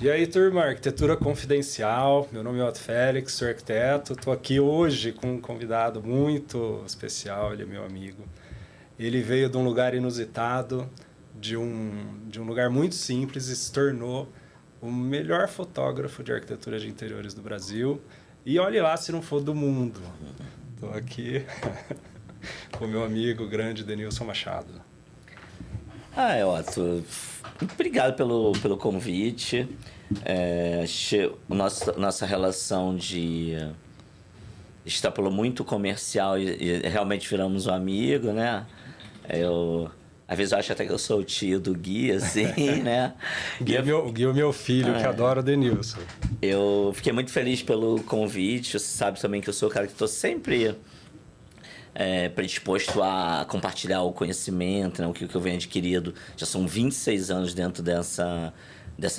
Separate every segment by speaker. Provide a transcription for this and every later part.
Speaker 1: E aí, turma, Arquitetura Confidencial, meu nome é Otto Félix, sou arquiteto, estou aqui hoje com um convidado muito especial, ele é meu amigo. Ele veio de um lugar inusitado, de um lugar muito simples e se tornou o melhor fotógrafo de arquitetura de interiores do Brasil. E olhe lá se não for do mundo. Estou aqui com o meu amigo grande Denilson Machado.
Speaker 2: Otto, obrigado pelo convite. Nossa relação extrapolou muito comercial e realmente viramos um amigo, né? Às vezes eu acho até que eu sou o tio do Gui, assim, né?
Speaker 1: O Gui é meu filho, que adora o Denilson.
Speaker 2: Eu fiquei muito feliz pelo convite. Você sabe também que eu sou o cara que estou sempre predisposto a compartilhar o conhecimento, né? O que eu venho adquirido. Já são 26 anos dentro dessa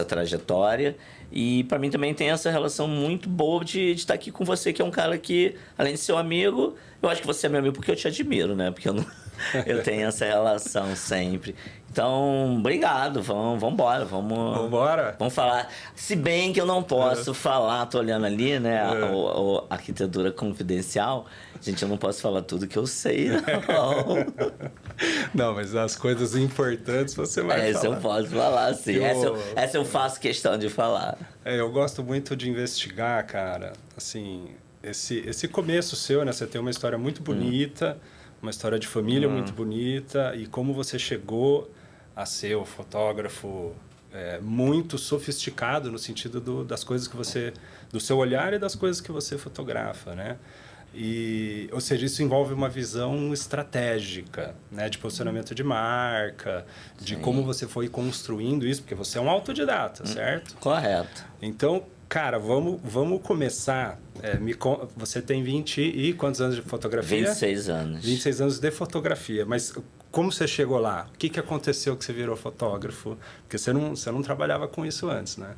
Speaker 2: trajetória. E para mim também tem essa relação muito boa de estar aqui com você, que é um cara que, além de ser um amigo, eu acho que você é meu amigo porque eu te admiro, né? Porque eu tenho essa relação sempre. Então, obrigado. Vamos embora. Vamos falar. Se bem que eu não posso falar, tô olhando ali, né? A Arquitetura Confidencial. Gente, eu não posso falar tudo que eu sei, não.
Speaker 1: Não, mas as coisas importantes você vai falar.
Speaker 2: Essa eu posso falar, sim. Essa eu faço questão de falar.
Speaker 1: Eu gosto muito de investigar, cara. Assim, esse começo seu, né? Você tem uma história muito bonita, uma história de família muito bonita. E como você chegou a ser o fotógrafo muito sofisticado no sentido das coisas que você... do seu olhar e das coisas que você fotografa, né? Ou seja, isso envolve uma visão estratégica, né, de posicionamento de marca, de como você foi construindo isso, porque você é um autodidata, certo?
Speaker 2: Correto.
Speaker 1: Então, cara, vamos começar. Você tem 20 e quantos anos de fotografia?
Speaker 2: 26 anos.
Speaker 1: 26 anos de fotografia, mas como você chegou lá? O que aconteceu que você virou fotógrafo? Porque você não trabalhava com isso antes, né?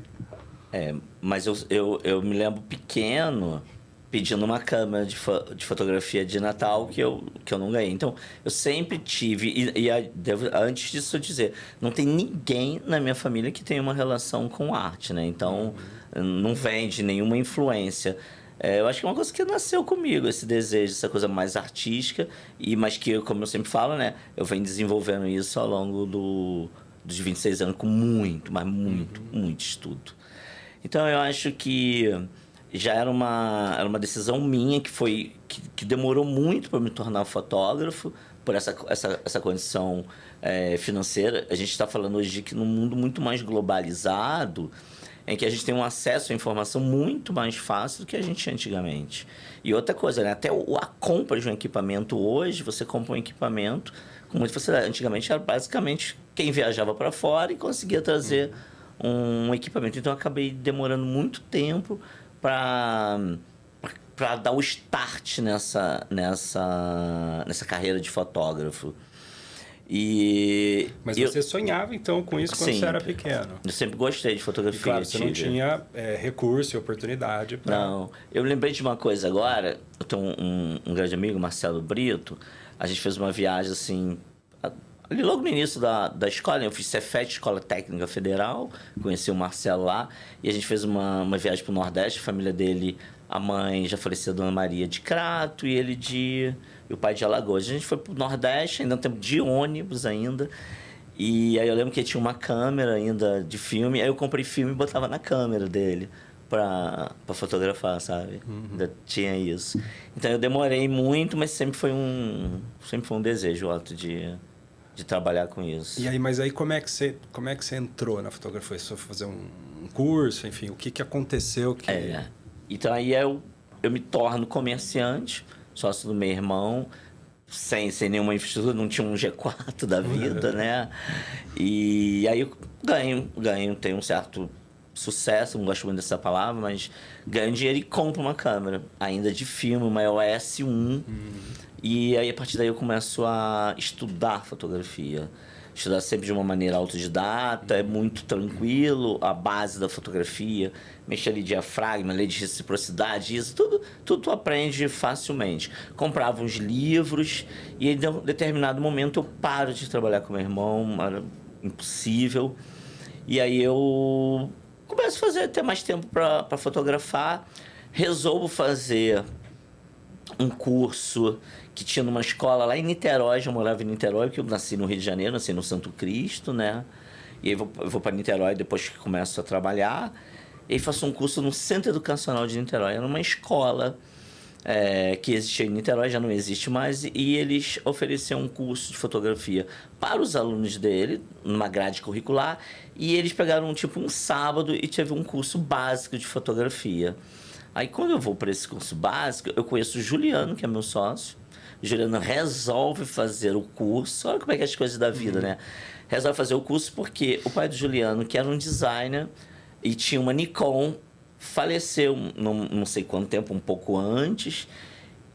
Speaker 2: Mas eu me lembro pequeno pedindo uma câmera de fotografia de Natal que eu não ganhei. Então, eu sempre tive... antes disso eu dizer, não tem ninguém na minha família que tenha uma relação com arte, né? Então, não vem de nenhuma influência. Eu acho que é uma coisa que nasceu comigo, esse desejo, essa coisa mais artística, mas que, como eu sempre falo, né? Eu venho desenvolvendo isso ao longo dos 26 anos com muito, mas muito estudo. Então, eu acho que já era uma decisão minha que demorou muito para me tornar fotógrafo, por essa condição financeira. A gente está falando hoje de que num mundo muito mais globalizado, em que a gente tem um acesso à informação muito mais fácil do que a gente tinha antigamente. E outra coisa, né? Até a compra de um equipamento hoje, você compra um equipamento com muita facilidade. Antigamente era basicamente quem viajava para fora e conseguia trazer um equipamento. Então eu acabei demorando muito tempo para dar o start nessa carreira de fotógrafo.
Speaker 1: Mas você sonhava, então, com isso quando você era pequeno?
Speaker 2: Eu sempre gostei de fotografia.
Speaker 1: E claro, você não tinha recurso e oportunidade para...
Speaker 2: Não. Eu lembrei de uma coisa agora. Eu tenho um grande amigo, Marcelo Brito. A gente fez uma viagem, assim... Ali logo no início da escola, né? Eu fiz Cefet, Escola Técnica Federal, conheci o Marcelo lá, e a gente fez uma viagem para o Nordeste, a família dele, a mãe já faleceu, Dona Maria de Crato, e o pai de Alagoas. A gente foi para o Nordeste, ainda no tempo de ônibus ainda, e aí eu lembro que tinha uma câmera ainda de filme, aí eu comprei filme e botava na câmera dele para fotografar, sabe? Ainda tinha isso. Então eu demorei muito, mas sempre foi um desejo, Otto, de trabalhar com isso.
Speaker 1: E aí, mas aí como é que você entrou na fotografia? Você foi fazer um curso, enfim, o que aconteceu que...
Speaker 2: Então aí eu me torno comerciante, sócio do meu irmão, sem nenhuma infraestrutura, não tinha um G4 da vida, né? E aí eu ganho, tenho um certo sucesso, não gosto muito dessa palavra, mas ganho dinheiro e compro uma câmera, ainda de filme, uma EOS 1. E aí, a partir daí, eu começo a estudar fotografia. Estudar sempre de uma maneira autodidata, é muito tranquilo, a base da fotografia, mexer ali diafragma, lei de reciprocidade, isso, tudo tu aprende facilmente. Comprava uns livros e em um determinado momento eu paro de trabalhar com meu irmão, era impossível. E aí eu começo a ter mais tempo para fotografar. Resolvo fazer um curso que tinha numa escola lá em Niterói. Já morava em Niterói, porque eu nasci no Rio de Janeiro, nasci no Santo Cristo, né? E aí eu vou para Niterói depois que começo a trabalhar. E aí faço um curso no Centro Educacional de Niterói. Era uma escola que existia em Niterói, já não existe mais. E eles ofereciam um curso de fotografia para os alunos dele, numa grade curricular. E eles pegaram um sábado e teve um curso básico de fotografia. Aí quando eu vou para esse curso básico, eu conheço o Juliano, que é meu sócio. O Juliano resolve fazer o curso. Olha como é que é as coisas da vida, né? Resolve fazer o curso porque o pai do Juliano, que era um designer e tinha uma Nikon, faleceu não sei quanto tempo, um pouco antes.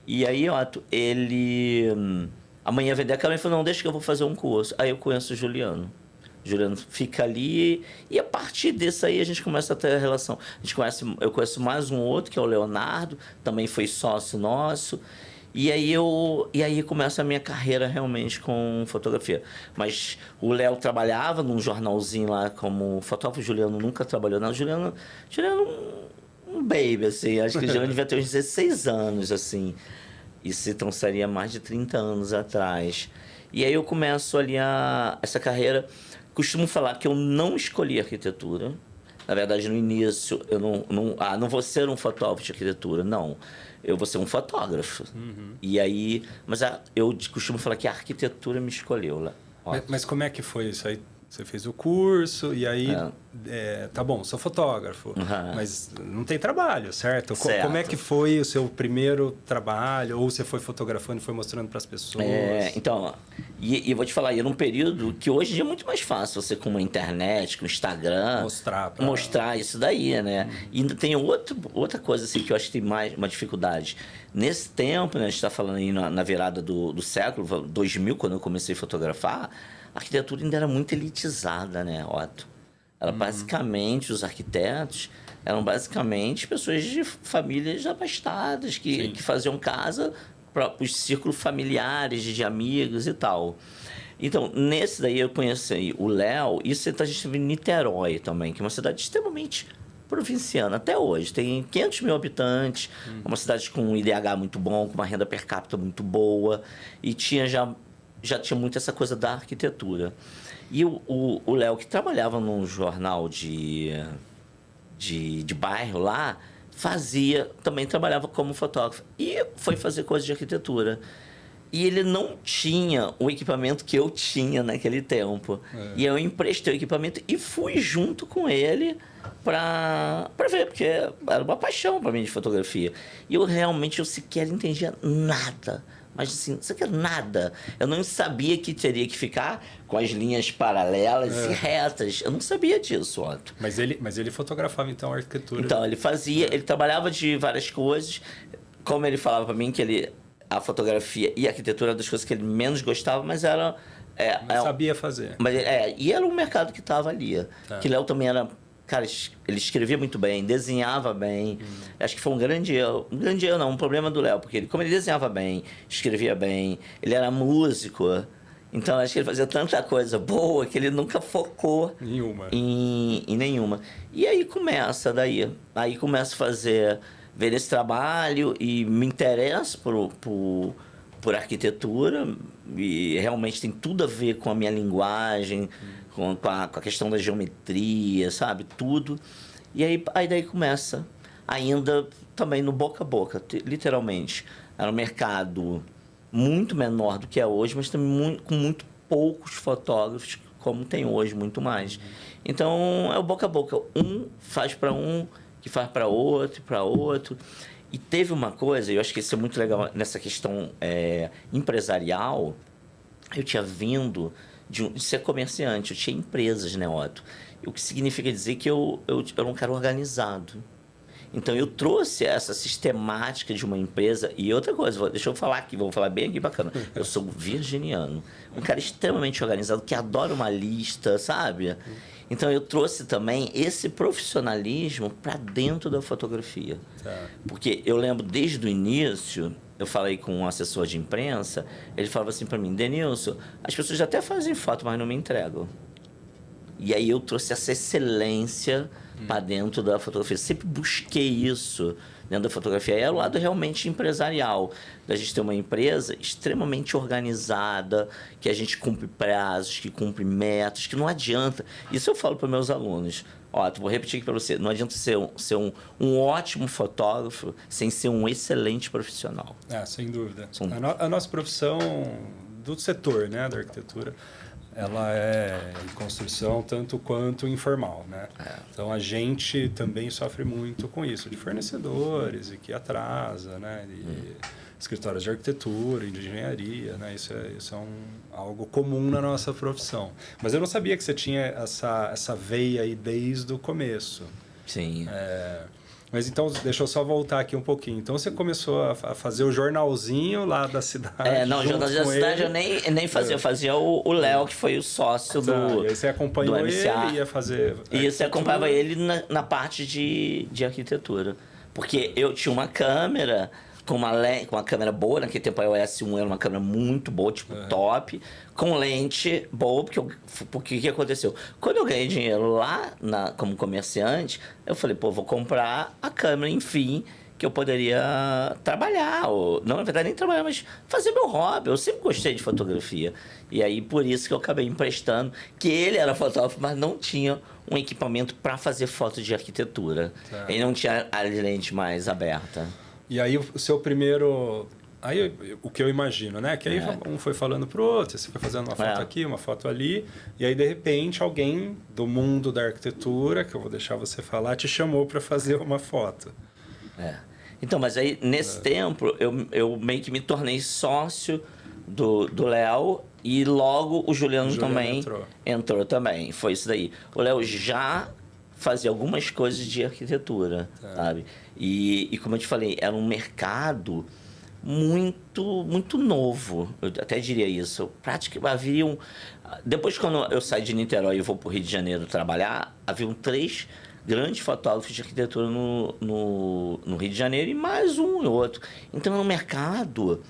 Speaker 2: E aí, ele amanhã vender a câmera e falou, não, deixa que eu vou fazer um curso. Aí eu conheço o Juliano. O Juliano fica ali e a partir disso aí a gente começa a ter a relação. Eu conheço mais um outro, que é o Leonardo, também foi sócio nosso. E aí começa a minha carreira realmente com fotografia. Mas o Léo trabalhava num jornalzinho lá como fotógrafo. O Juliano nunca trabalhou. Não, o Juliano um baby, assim. Acho que o Juliano devia ter uns 16 anos, assim. Isso então seria mais de 30 anos atrás. E aí eu começo ali essa carreira. Costumo falar que eu não escolhi arquitetura. Na verdade, no início, eu não vou ser um fotógrafo de arquitetura, não. Eu vou ser um fotógrafo. E aí... Mas eu costumo falar que a arquitetura me escolheu lá.
Speaker 1: Mas como é que foi isso aí? Você fez o curso e aí... tá bom, sou fotógrafo, mas não tem trabalho, certo? Como é que foi o seu primeiro trabalho? Ou você foi fotografando e foi mostrando para as pessoas?
Speaker 2: Então, e eu vou te falar, era um período que hoje em dia é muito mais fácil você com uma internet, com o Instagram... Mostrar isso daí, né? E ainda tem outra coisa assim, que eu acho que tem mais uma dificuldade. Nesse tempo, né, a gente está falando aí na virada do século 2000, quando eu comecei a fotografar, a arquitetura ainda era muito elitizada, né, Otto? Era basicamente, os arquitetos eram basicamente pessoas de famílias abastadas, que faziam casa para os círculos familiares, de amigos e tal. Então, nesse daí eu conheci o Léo, e isso a gente esteve em Niterói também, que é uma cidade extremamente provinciana até hoje. Tem 500 mil habitantes, uma cidade com um IDH muito bom, com uma renda per capita muito boa, e já tinha muito essa coisa da arquitetura. E o Léo, que trabalhava num jornal de bairro lá, também trabalhava como fotógrafo. E foi fazer coisas de arquitetura. E ele não tinha o equipamento que eu tinha naquele tempo. E eu emprestei o equipamento e fui junto com ele para ver, porque era uma paixão para mim de fotografia. E eu sequer entendia nada. Mas assim, isso aqui é nada. Eu não sabia que teria que ficar com as linhas paralelas e retas. Eu não sabia disso, Otto.
Speaker 1: Mas ele fotografava, então, a arquitetura?
Speaker 2: Então, ele trabalhava de várias coisas. Como ele falava para mim que a fotografia e a arquitetura eram das coisas que ele menos gostava, mas era...
Speaker 1: sabia fazer.
Speaker 2: E era um mercado que estava ali. Que Léo também era... Cara, ele escrevia muito bem, desenhava bem. Acho que foi um grande erro. Um grande erro não, um problema do Léo. Porque como ele desenhava bem, escrevia bem, ele era músico. Então, acho que ele fazia tanta coisa boa que ele nunca focou em nenhuma. E aí começa daí. Aí começa a ver esse trabalho e me interesso por arquitetura. E realmente tem tudo a ver com a minha linguagem, com a questão da geometria, sabe? Tudo. E aí daí começa, ainda também no boca a boca, literalmente. Era um mercado muito menor do que é hoje, mas também com muito poucos fotógrafos, como tem hoje, muito mais. Então, é o boca a boca. Um faz para um, que faz para outro, para outro. E teve uma coisa, eu acho que isso é muito legal nessa questão empresarial. Eu tinha vindo de ser comerciante, eu tinha empresas, né, Otto? O que significa dizer que eu era um cara organizado. Então, eu trouxe essa sistemática de uma empresa. E outra coisa, deixa eu falar aqui, vou falar bem aqui, bacana. Eu sou virginiano, um cara extremamente organizado, que adora uma lista, sabe? Então, eu trouxe também esse profissionalismo para dentro da fotografia. Porque eu lembro, desde o início, eu falei com um assessor de imprensa, ele falava assim para mim, Denilson, as pessoas até fazem foto, mas não me entregam. E aí eu trouxe essa excelência para dentro da fotografia. Sempre busquei isso dentro da fotografia. É o lado realmente empresarial. Da gente ter uma empresa extremamente organizada, que a gente cumpre prazos, que cumpre metas, que não adianta. Isso eu falo para meus alunos. Ó, vou repetir aqui para você. Não adianta ser um ótimo fotógrafo sem ser um excelente profissional.
Speaker 1: Sem dúvida. A nossa profissão do setor, né, da arquitetura, ela é em construção tanto quanto informal, né? Então a gente também sofre muito com isso, de fornecedores e que atrasa, né? E escritórios de arquitetura e de engenharia, né? Isso é algo comum na nossa profissão. Mas eu não sabia que você tinha essa veia aí desde o começo.
Speaker 2: Sim.
Speaker 1: Mas então, deixa eu só voltar aqui um pouquinho. Então, você começou a fazer o jornalzinho lá da cidade.
Speaker 2: Não, o jornalzinho da cidade eu nem fazia. Eu fazia o Léo, que foi o sócio do.
Speaker 1: E aí você acompanhou ele e ia fazer.
Speaker 2: E você acompanhava ele na parte de arquitetura. Porque eu tinha uma câmera com uma câmera boa, naquele tempo a EOS 1 era uma câmera muito boa, tipo top, com lente boa, porque o que aconteceu? Quando eu ganhei dinheiro lá como comerciante, eu falei, vou comprar a câmera, enfim, que eu poderia trabalhar, ou não, na verdade nem trabalhar, mas fazer meu hobby. Eu sempre gostei de fotografia. E aí, por isso que eu acabei emprestando, que ele era fotógrafo, mas não tinha um equipamento para fazer foto de arquitetura. Ele não tinha a lente mais aberta.
Speaker 1: E aí o seu primeiro... Aí o que eu imagino, né? Que aí um foi falando pro outro, você foi fazendo uma foto aqui, uma foto ali, e aí de repente alguém do mundo da arquitetura, que eu vou deixar você falar, te chamou para fazer uma foto.
Speaker 2: Então, mas aí nesse tempo eu meio que me tornei sócio do Léo e logo o Juliano também entrou também. Foi isso daí. O Léo já fazia algumas coisas de arquitetura, sabe? E como eu te falei, era um mercado muito, muito novo. Eu até diria isso. Haviam... Depois, quando eu saí de Niterói e vou para o Rio de Janeiro trabalhar, haviam 3 grandes fotógrafos de arquitetura no Rio de Janeiro e mais um e outro. Então, era um mercado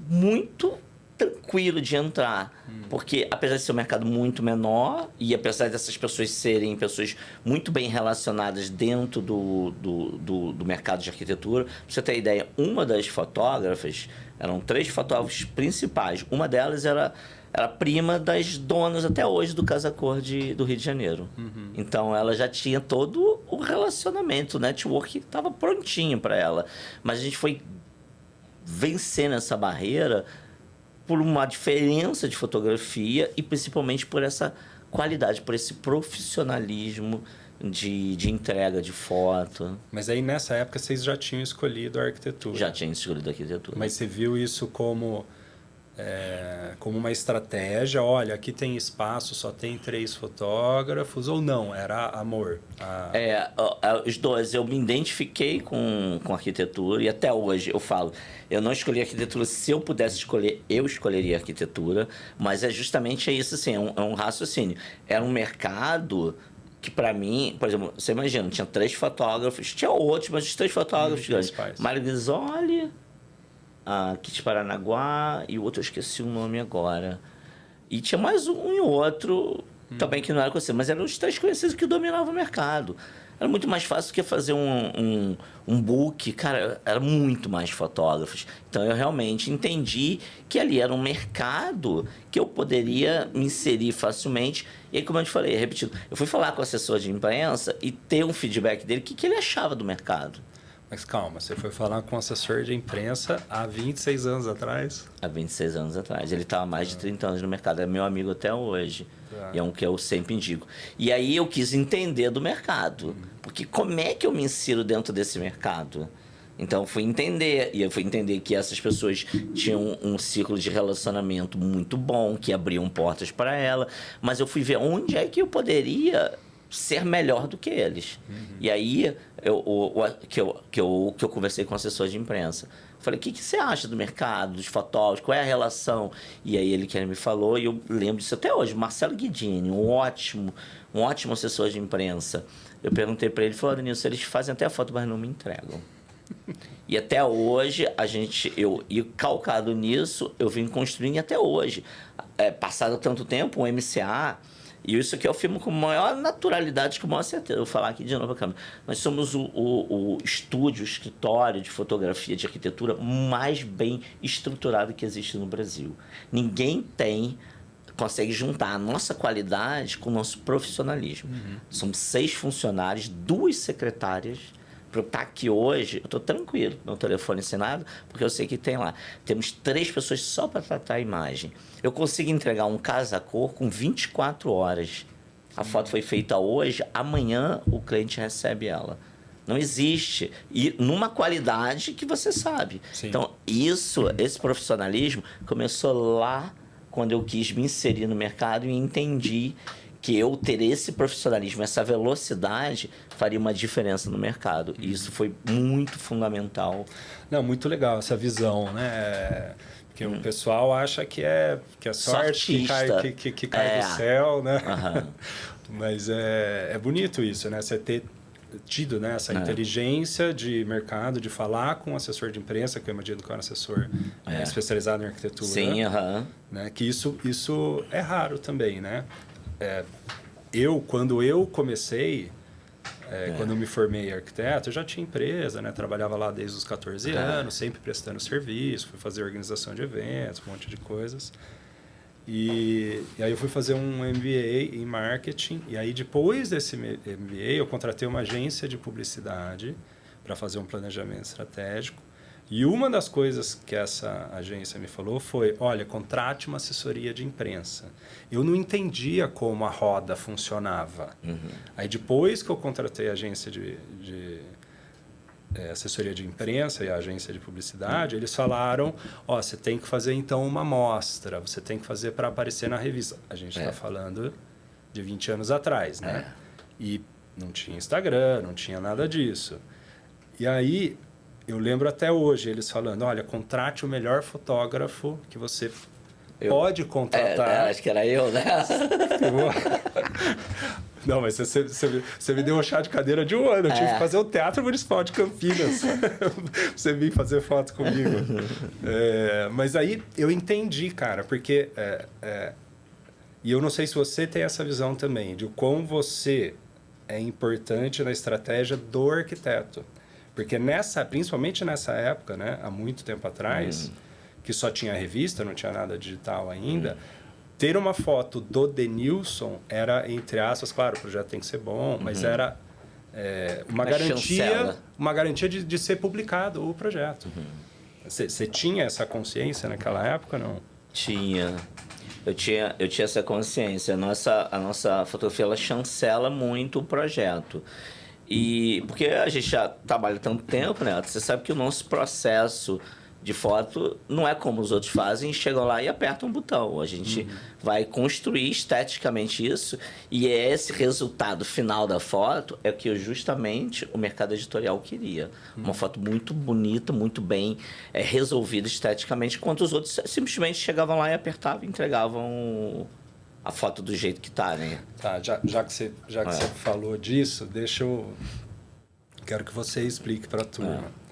Speaker 2: muito tranquilo de entrar, porque apesar de ser um mercado muito menor e apesar dessas pessoas serem pessoas muito bem relacionadas dentro do mercado de arquitetura, pra você ter ideia, uma das fotógrafas, eram 3 fotógrafos principais, uma delas era prima das donas até hoje do Casa Cor do Rio de Janeiro. Então ela já tinha todo o relacionamento, o network estava prontinho para ela, mas a gente foi vencendo essa barreira por uma diferença de fotografia e principalmente por essa qualidade, por esse profissionalismo de entrega de foto.
Speaker 1: Mas aí nessa época vocês já tinham escolhido a arquitetura.
Speaker 2: Já tinham escolhido a arquitetura.
Speaker 1: Mas você viu isso como uma estratégia? Olha, aqui tem espaço, só tem 3 fotógrafos, ou não? Era amor?
Speaker 2: Os dois. Eu me identifiquei com arquitetura e até hoje eu falo, eu não escolhi arquitetura. Se eu pudesse escolher, eu escolheria arquitetura, mas justamente isso, assim, é um raciocínio. Era um mercado que, para mim, por exemplo, você imagina, tinha 3 fotógrafos, tinha outros, mas os 3 fotógrafos grandes. Mário Grisoli, a Kitty Paranaguá e o outro eu esqueci o nome agora. E tinha mais um e outro também que não era conhecido, mas eram os 3 conhecidos que dominavam o mercado. Era muito mais fácil do que fazer um book. Cara, era muito mais fotógrafos. Então, eu realmente entendi que ali era um mercado que eu poderia me inserir facilmente. E aí, como eu te falei, repetindo, eu fui falar com o assessor de imprensa e ter um feedback dele, o que ele achava do mercado.
Speaker 1: Mas calma, você foi falar com um assessor de imprensa há 26 anos atrás?
Speaker 2: Há 26 anos atrás. Ele estava há mais de 30 anos no mercado. É meu amigo até hoje. E é um que eu sempre indico. E aí eu quis entender do mercado. Porque como é que eu me insiro dentro desse mercado? Então eu fui entender. E eu fui entender que essas pessoas tinham um ciclo de relacionamento muito bom, que abriam portas para ela. Mas eu fui ver onde é que eu poderia ser melhor do que eles. E aí que eu conversei com o assessor de imprensa. Falei, o que você acha do mercado, dos fotógrafos, qual é a relação? E aí ele me falou, e eu lembro disso até hoje, Marcelo Guidini, um ótimo assessor de imprensa. Eu perguntei para ele, falou, Denilson, eles fazem até a foto, mas não me entregam. E até hoje, e calcado nisso, eu vim construindo até hoje. Passado tanto tempo, o MCA E isso aqui eu filmo com a maior naturalidade, com a maior certeza. Eu vou falar aqui de novo a câmera. Nós somos o estúdio, o escritório de fotografia, de arquitetura mais bem estruturado que existe no Brasil. Ninguém consegue juntar a nossa qualidade com o nosso profissionalismo. Somos 6 funcionários, 2 secretárias. Para eu estar aqui hoje, eu estou tranquilo, meu telefone sem nada, porque eu sei que tem lá. Temos 3 pessoas só para tratar a imagem. Eu consigo entregar um casa-cor com 24 horas. A foto foi feita hoje, amanhã o cliente recebe ela. Não existe. E numa qualidade que você sabe.
Speaker 1: Sim.
Speaker 2: Então, esse profissionalismo começou lá quando eu quis me inserir no mercado e entendi que eu ter esse profissionalismo, essa velocidade, faria uma diferença no mercado. E isso foi muito fundamental.
Speaker 1: Não, muito legal essa visão, né? Porque o pessoal acha que é sorte que cai do céu, né? Mas é bonito isso, né? Você ter tido, né, essa inteligência de mercado, de falar com um assessor de imprensa, que eu imagino que é um assessor especializado em arquitetura.
Speaker 2: Sim,
Speaker 1: né? Que isso é raro também, né? Quando eu comecei, quando eu me formei arquiteto, eu já tinha empresa, né? Trabalhava lá desde os 14 anos, sempre prestando serviço, fui fazer organização de eventos, um monte de coisas. E aí eu fui fazer um MBA em marketing, e aí depois desse MBA eu contratei uma agência de publicidade para fazer um planejamento estratégico. E uma das coisas que essa agência me falou foi, olha, contrate uma assessoria de imprensa. Eu não entendia como a roda funcionava. Aí depois que eu contratei a agência de assessoria de imprensa e a agência de publicidade, eles falaram, você tem que fazer então uma amostra, você tem que fazer para aparecer na revista. A gente está falando de 20 anos atrás, né? E não tinha Instagram, não tinha nada disso. E aí, eu lembro até hoje eles falando, olha, contrate o melhor fotógrafo que você pode contratar.
Speaker 2: Acho que era eu, né?
Speaker 1: Não, mas você me deu um chá de cadeira de um ano. Eu tive que fazer o Teatro Municipal de Campinas. Você vir fazer foto comigo. Mas aí eu entendi, cara, porque... e eu não sei se você tem essa visão também, de quão você é importante na estratégia do arquiteto. Porque principalmente nessa época, né, há muito tempo atrás, que só tinha revista, não tinha nada digital ainda... Ter uma foto do Denilson era, entre aspas, claro, o projeto tem que ser bom, mas era uma garantia de ser publicado o projeto. Você tinha essa consciência naquela época, não?
Speaker 2: Tinha. Eu tinha essa consciência. A nossa fotografia, ela chancela muito o projeto. E porque a gente já trabalha tanto tempo, né? Você sabe que o nosso processo de foto não é como os outros fazem, chegam lá e apertam um botão. A gente vai construir esteticamente isso, e esse resultado final da foto é o que justamente o mercado editorial queria. Uma foto muito bonita, muito bem resolvida esteticamente, enquanto os outros simplesmente chegavam lá e apertavam e entregavam a foto do jeito que tá, né?
Speaker 1: Tá, já que você falou disso, quero que você explique para a turma.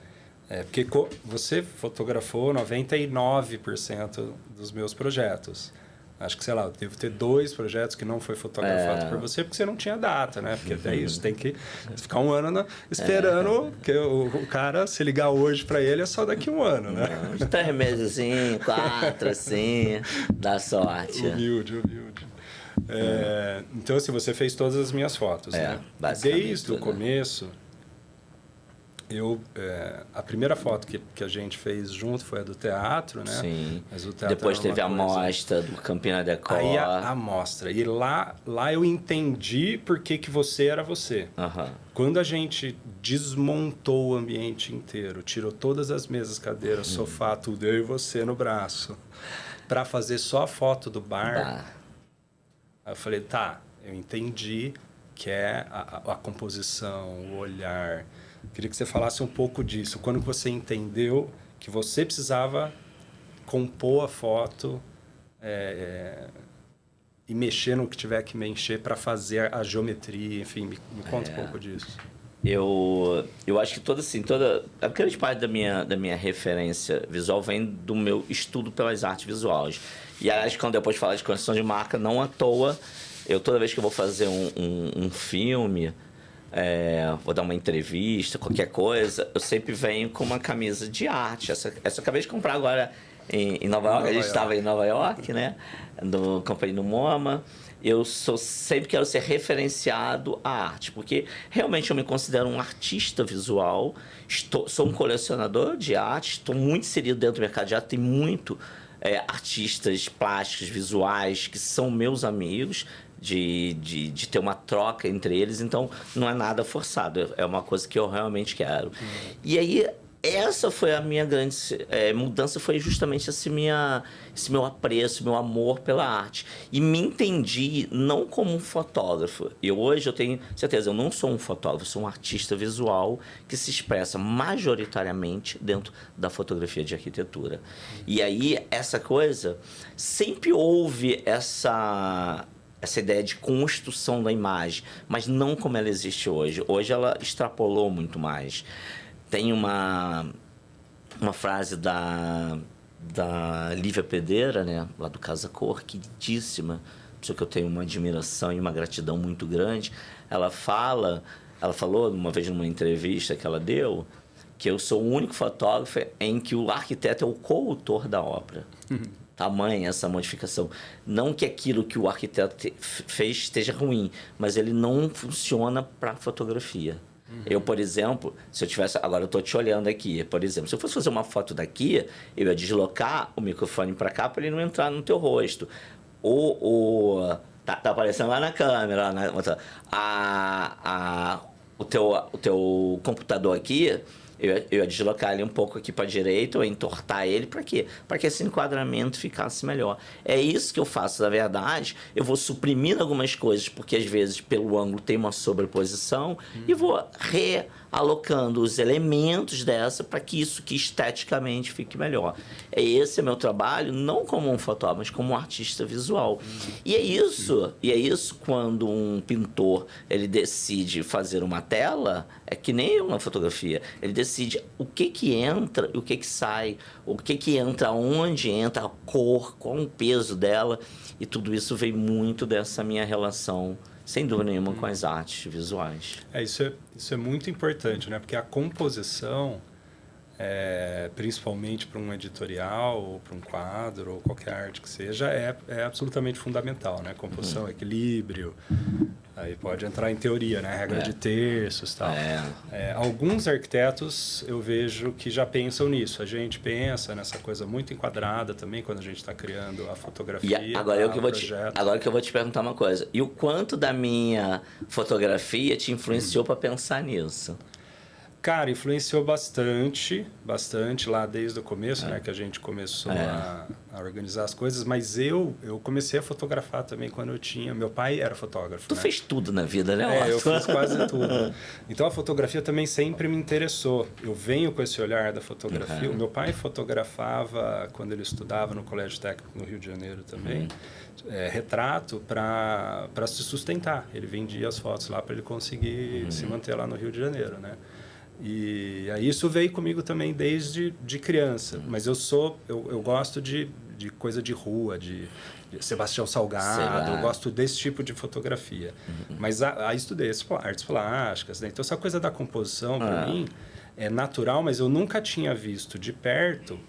Speaker 1: Porque você fotografou 99% dos meus projetos. Acho que, sei lá, eu devo ter 2 projetos que não foi fotografado por você, porque você não tinha data, né? Porque até isso, tem que ficar um ano esperando, porque o cara, se ligar hoje para ele, é só daqui um ano, né?
Speaker 2: Uns 3 meses, 4, assim, dá sorte.
Speaker 1: Humilde. Então, assim, você fez todas as minhas fotos, né? Desde o começo... a primeira foto que a gente fez junto foi a do teatro, né?
Speaker 2: Sim.
Speaker 1: Mas o teatro
Speaker 2: depois teve a mostra do Campina Decor.
Speaker 1: Aí a mostra. E lá eu entendi por que você era você. Quando a gente desmontou o ambiente inteiro, tirou todas as mesas, cadeiras, sofá, tudo, eu e você no braço, para fazer só a foto do bar, aí eu falei, eu entendi que é a composição, o olhar... Queria que você falasse um pouco disso. Quando você entendeu que você precisava compor a foto e mexer no que tiver que mexer para fazer a geometria, enfim, me conta um pouco disso.
Speaker 2: Eu acho que toda a grande parte da minha referência visual vem do meu estudo pelas artes visuais. E aliás, quando depois falar de construção de marca, não à toa, toda vez que eu vou fazer um filme, vou dar uma entrevista, qualquer coisa, eu sempre venho com uma camisa de arte. Essa eu acabei de comprar agora em Nova York. A gente estava em Nova York, né? Comprei no MoMA. Eu sempre quero ser referenciado à arte, porque realmente eu me considero um artista visual, sou um colecionador de arte, estou muito inserido dentro do mercado de arte, tem muito artistas plásticos, visuais, que são meus amigos, de ter uma troca entre eles, então não é nada forçado, é uma coisa que eu realmente quero. E aí, essa foi a minha grande mudança, foi justamente esse meu apreço, meu amor pela arte. E me entendi não como um fotógrafo. E hoje eu tenho certeza, eu não sou um fotógrafo, eu sou um artista visual que se expressa majoritariamente dentro da fotografia de arquitetura. E aí, essa coisa, sempre houve essa ideia de construção da imagem, mas não como ela existe hoje. Hoje ela extrapolou muito mais. Tem uma frase da Lívia Pereira, né, lá do Casa Cor, queridíssima, pessoa que eu tenho uma admiração e uma gratidão muito grande. Ela falou uma vez numa entrevista que ela deu, que eu sou o único fotógrafo em que o arquiteto é o coautor da obra. Tamanha essa modificação. Não que aquilo que o arquiteto fez esteja ruim, mas ele não funciona para fotografia. Eu, por exemplo, se eu tivesse... Agora eu estou te olhando aqui. Por exemplo, se eu fosse fazer uma foto daqui, eu ia deslocar o microfone para cá para ele não entrar no teu rosto. Tá aparecendo lá na câmera. O teu computador aqui, eu ia deslocar ele um pouco aqui para a direita, ou entortar ele. Para quê? Para que esse enquadramento ficasse melhor. É isso que eu faço, na verdade. Eu vou suprimindo algumas coisas, porque às vezes pelo ângulo tem uma sobreposição, e vou realocando os elementos dessa para que isso que esteticamente fique melhor. Esse é meu trabalho, não como um fotógrafo, mas como um artista visual. E é isso quando um pintor ele decide fazer uma tela, é que nem uma fotografia. Ele decide o que entra e o que sai, o que entra, onde entra, a cor, qual o peso dela. E tudo isso veio muito dessa minha relação, sem dúvida nenhuma, com as artes visuais.
Speaker 1: Isso é muito importante, né? Porque a composição, principalmente para um editorial, ou para um quadro, ou qualquer arte que seja, é absolutamente fundamental, né? Composição, equilíbrio, aí pode entrar em teoria, né? Regra de terços e tal. Alguns arquitetos eu vejo que já pensam nisso. A gente pensa nessa coisa muito enquadrada também quando a gente está criando a fotografia.
Speaker 2: E agora que eu vou te perguntar uma coisa. E o quanto da minha fotografia te influenciou para pensar nisso?
Speaker 1: Cara, influenciou bastante lá desde o começo, né? Que a gente começou a organizar as coisas. Mas eu comecei a fotografar também quando eu tinha... Meu pai era fotógrafo,
Speaker 2: Tu fez tudo na vida, né?
Speaker 1: Eu fiz quase tudo. Então, a fotografia também sempre me interessou. Eu venho com esse olhar da fotografia. O meu pai fotografava quando ele estudava no Colégio Técnico no Rio de Janeiro também. Retrato para se sustentar. Ele vendia as fotos lá para ele conseguir se manter lá no Rio de Janeiro, né? E aí isso veio comigo também desde criança. Mas eu gosto de coisa de rua, de Sebastião Salgado, eu gosto desse tipo de fotografia. Mas aí estudei artes plásticas, né? Então essa coisa da composição, para mim, é natural, mas eu nunca tinha visto de perto,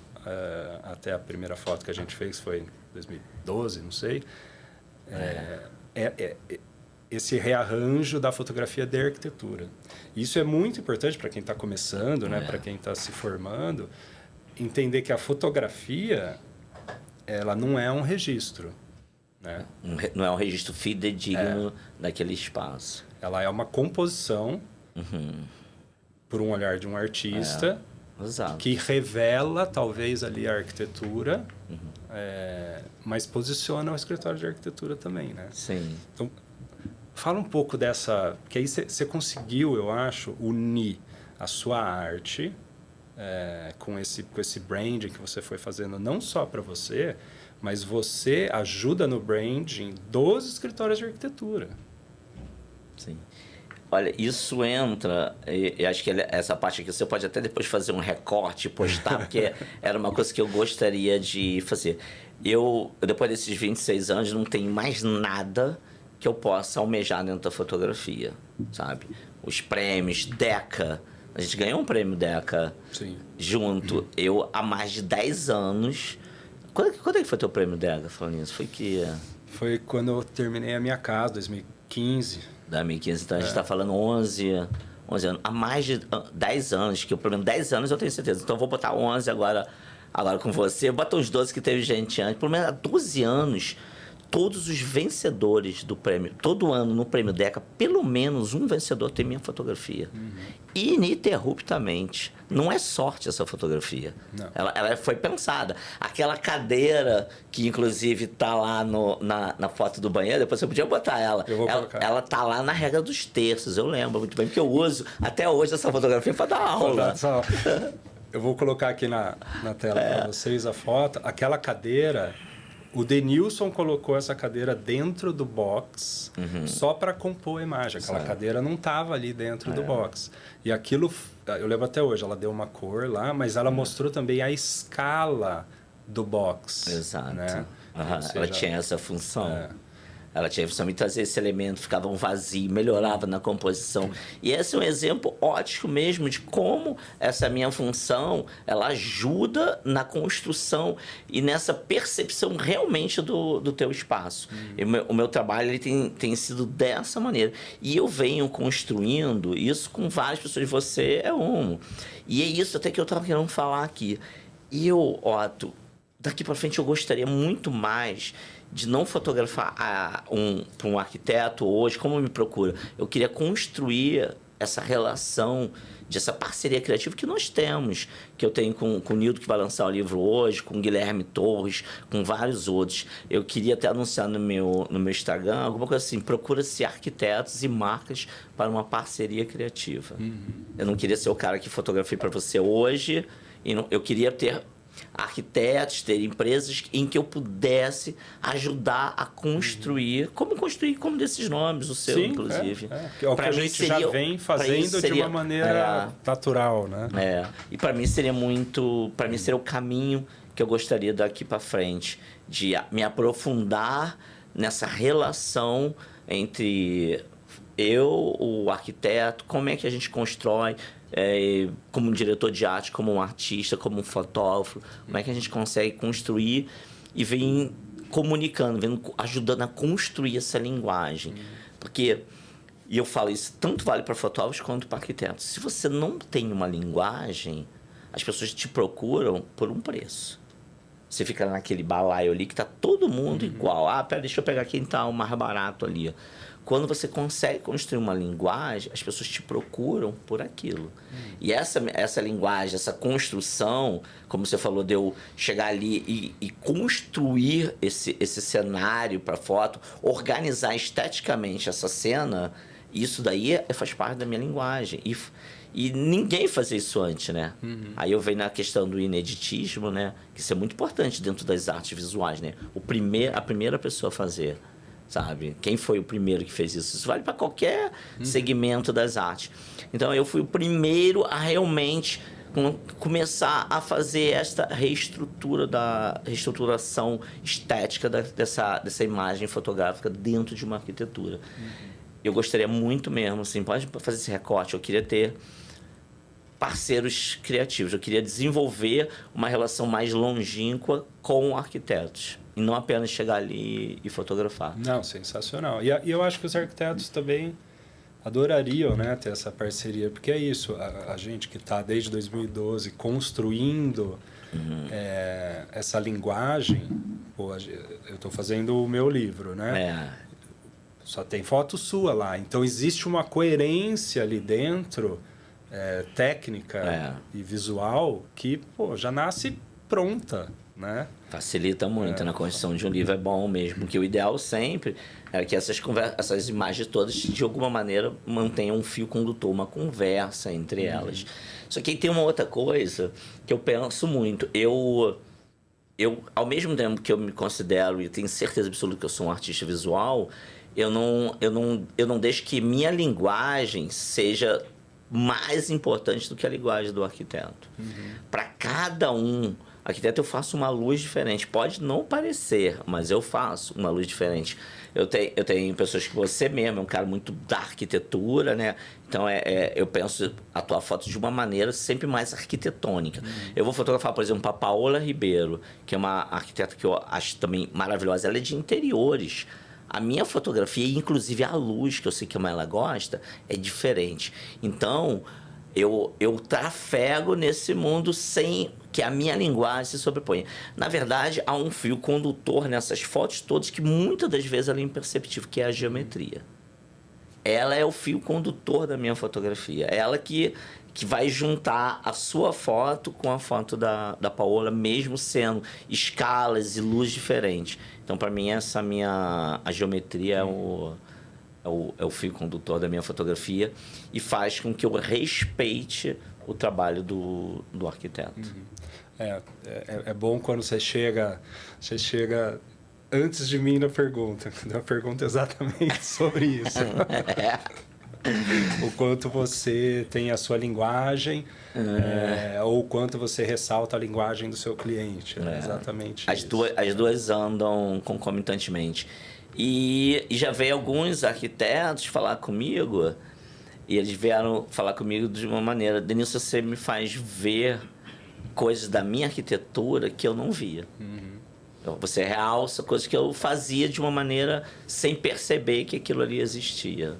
Speaker 1: até a primeira foto que a gente fez foi em 2012, não sei, esse rearranjo da fotografia de arquitetura. Isso é muito importante para quem está começando, né? Para quem está se formando, entender que a fotografia ela não é um registro, né?
Speaker 2: Não é um registro fidedigno daquele espaço.
Speaker 1: Ela é uma composição por um olhar de um artista que revela talvez ali a arquitetura, mas posiciona o escritório de arquitetura também, né?
Speaker 2: Sim.
Speaker 1: Então, fala um pouco dessa... Que aí você conseguiu, eu acho, unir a sua arte com esse branding que você foi fazendo, não só para você, mas você ajuda no branding dos escritórios de arquitetura.
Speaker 2: Sim. Olha, isso entra... Eu acho que essa parte aqui você pode até depois fazer um recorte e postar, porque era uma coisa que eu gostaria de fazer. Eu, depois desses 26 anos, não tenho mais nada que eu possa almejar dentro da fotografia, sabe? Os prêmios, Deca. A gente ganhou um prêmio Deca junto. Eu, há mais de 10 anos... Quando é que foi teu prêmio Deca, falando isso?
Speaker 1: Foi quando eu terminei a minha casa, 2015.
Speaker 2: 2015, então a gente está falando 11 anos. Há mais de 10 anos, que o prêmio 10 anos eu tenho certeza. Então eu vou botar 11 agora com você. Eu boto os 12 que teve gente antes. Pelo menos há 12 anos... Todos os vencedores do prêmio, todo ano no prêmio Deca, pelo menos um vencedor tem minha fotografia. Ininterruptamente. Não é sorte essa fotografia. Ela foi pensada. Aquela cadeira que, inclusive, tá lá na foto do banheiro, depois você podia botar ela.
Speaker 1: Eu vou colocar.
Speaker 2: Ela tá lá na regra dos terços, eu lembro muito bem, porque eu uso até hoje essa fotografia para dar aula.
Speaker 1: Eu vou colocar aqui na tela para vocês a foto. Aquela cadeira... O Denilson colocou essa cadeira dentro do box só para compor a imagem. Aquela cadeira não estava ali dentro do box. E aquilo, eu lembro até hoje, ela deu uma cor lá, mas ela mostrou também a escala do box.
Speaker 2: Exato.
Speaker 1: Né? Seja,
Speaker 2: ela tinha essa função. Ela tinha a função de trazer esse elemento, ficava um vazio, melhorava na composição. E esse é um exemplo ótimo mesmo de como essa minha função, ela ajuda na construção e nessa percepção realmente do teu espaço. E o meu trabalho ele tem sido dessa maneira. E eu venho construindo isso com várias pessoas. Você é um. E é isso até que eu estava querendo falar aqui. E eu, Otto, daqui para frente eu gostaria muito mais de não fotografar para um arquiteto hoje, como me procura. Eu queria construir essa relação, essa parceria criativa que nós temos, que eu tenho com o Nildo, que vai lançar o livro hoje, com o Guilherme Torres, com vários outros. Eu queria até anunciar no meu Instagram alguma coisa assim, procura-se arquitetos e marcas para uma parceria criativa. Eu não queria ser o cara que fotografei para você hoje, eu queria ter arquitetos, ter empresas em que eu pudesse ajudar a construir, como desses nomes, o seu, inclusive.
Speaker 1: É o que a gente já vem fazendo de uma maneira natural, né?
Speaker 2: E para mim seria seria o caminho que eu gostaria daqui para frente, de me aprofundar nessa relação entre eu, o arquiteto, como é que a gente constrói, como um diretor de arte, como um artista, como um fotógrafo, como é que a gente consegue construir e vem comunicando, ajudando a construir essa linguagem. Porque, e eu falo isso, tanto vale para fotógrafos quanto para arquitetos. Se você não tem uma linguagem, as pessoas te procuram por um preço. Você fica naquele balaio ali que tá todo mundo igual. Deixa eu pegar quem tá o mais barato ali. Quando você consegue construir uma linguagem, as pessoas te procuram por aquilo. E essa linguagem, essa construção, como você falou, de eu chegar ali e construir esse cenário para foto, organizar esteticamente essa cena, isso daí faz parte da minha linguagem. E ninguém fazia isso antes, né? Aí eu venho na questão do ineditismo, né? Que isso é muito importante dentro das artes visuais, né? A primeira pessoa a fazer, sabe? Quem foi o primeiro que fez isso? Isso vale para qualquer segmento das artes. Então, eu fui o primeiro a realmente começar a fazer esta reestruturação estética dessa imagem fotográfica dentro de uma arquitetura. Eu gostaria muito mesmo, assim, pode fazer esse recorte, eu queria ter parceiros criativos, eu queria desenvolver uma relação mais longínqua com arquitetos. E não apenas chegar ali e fotografar.
Speaker 1: Não, sensacional. E eu acho que os arquitetos também adorariam, né, ter essa parceria. Porque é isso, a gente que está desde 2012 construindo essa linguagem... Pô, eu estou fazendo o meu livro, né? Só tem foto sua lá. Então, existe uma coerência ali dentro, técnica e visual, que já nasce pronta, né?
Speaker 2: Facilita muito na construção de um livro, é bom mesmo. Que o ideal sempre é que essas imagens todas, de alguma maneira, mantenham um fio condutor, uma conversa entre elas. Só que aí tem uma outra coisa que eu penso muito. Eu, ao mesmo tempo que eu me considero e tenho certeza absoluta que eu sou um artista visual, eu não deixo que minha linguagem seja mais importante do que a linguagem do arquiteto. Para cada um arquiteto, eu faço uma luz diferente. Pode não parecer, mas eu faço uma luz diferente. Eu tenho pessoas que você mesmo é um cara muito da arquitetura, né? Então, eu penso a tua foto de uma maneira sempre mais arquitetônica. Eu vou fotografar, por exemplo, a Paola Ribeiro, que é uma arquiteta que eu acho também maravilhosa. Ela é de interiores. A minha fotografia, inclusive a luz, que eu sei que ela gosta, é diferente. Então, eu trafego nesse mundo sem que a minha linguagem se sobreponha. Na verdade, há um fio condutor nessas fotos todas que muitas das vezes ela é imperceptível, que é a geometria. Ela é o fio condutor da minha fotografia. É ela que vai juntar a sua foto com a foto da Paola, mesmo sendo escalas e luz diferentes. Então, para mim, a geometria é o fio condutor da minha fotografia e faz com que eu respeite o trabalho do arquiteto.
Speaker 1: É bom quando você chega antes de mim na pergunta. A pergunta é exatamente sobre isso. O quanto você tem a sua linguagem ou o quanto você ressalta a linguagem do seu cliente. É exatamente
Speaker 2: isso. As duas andam concomitantemente. E já veio alguns arquitetos falar comigo e eles vieram falar comigo de uma maneira: Denilson, você me faz ver coisas da minha arquitetura que eu não via. Então, você realça coisas que eu fazia de uma maneira sem perceber que aquilo ali existia.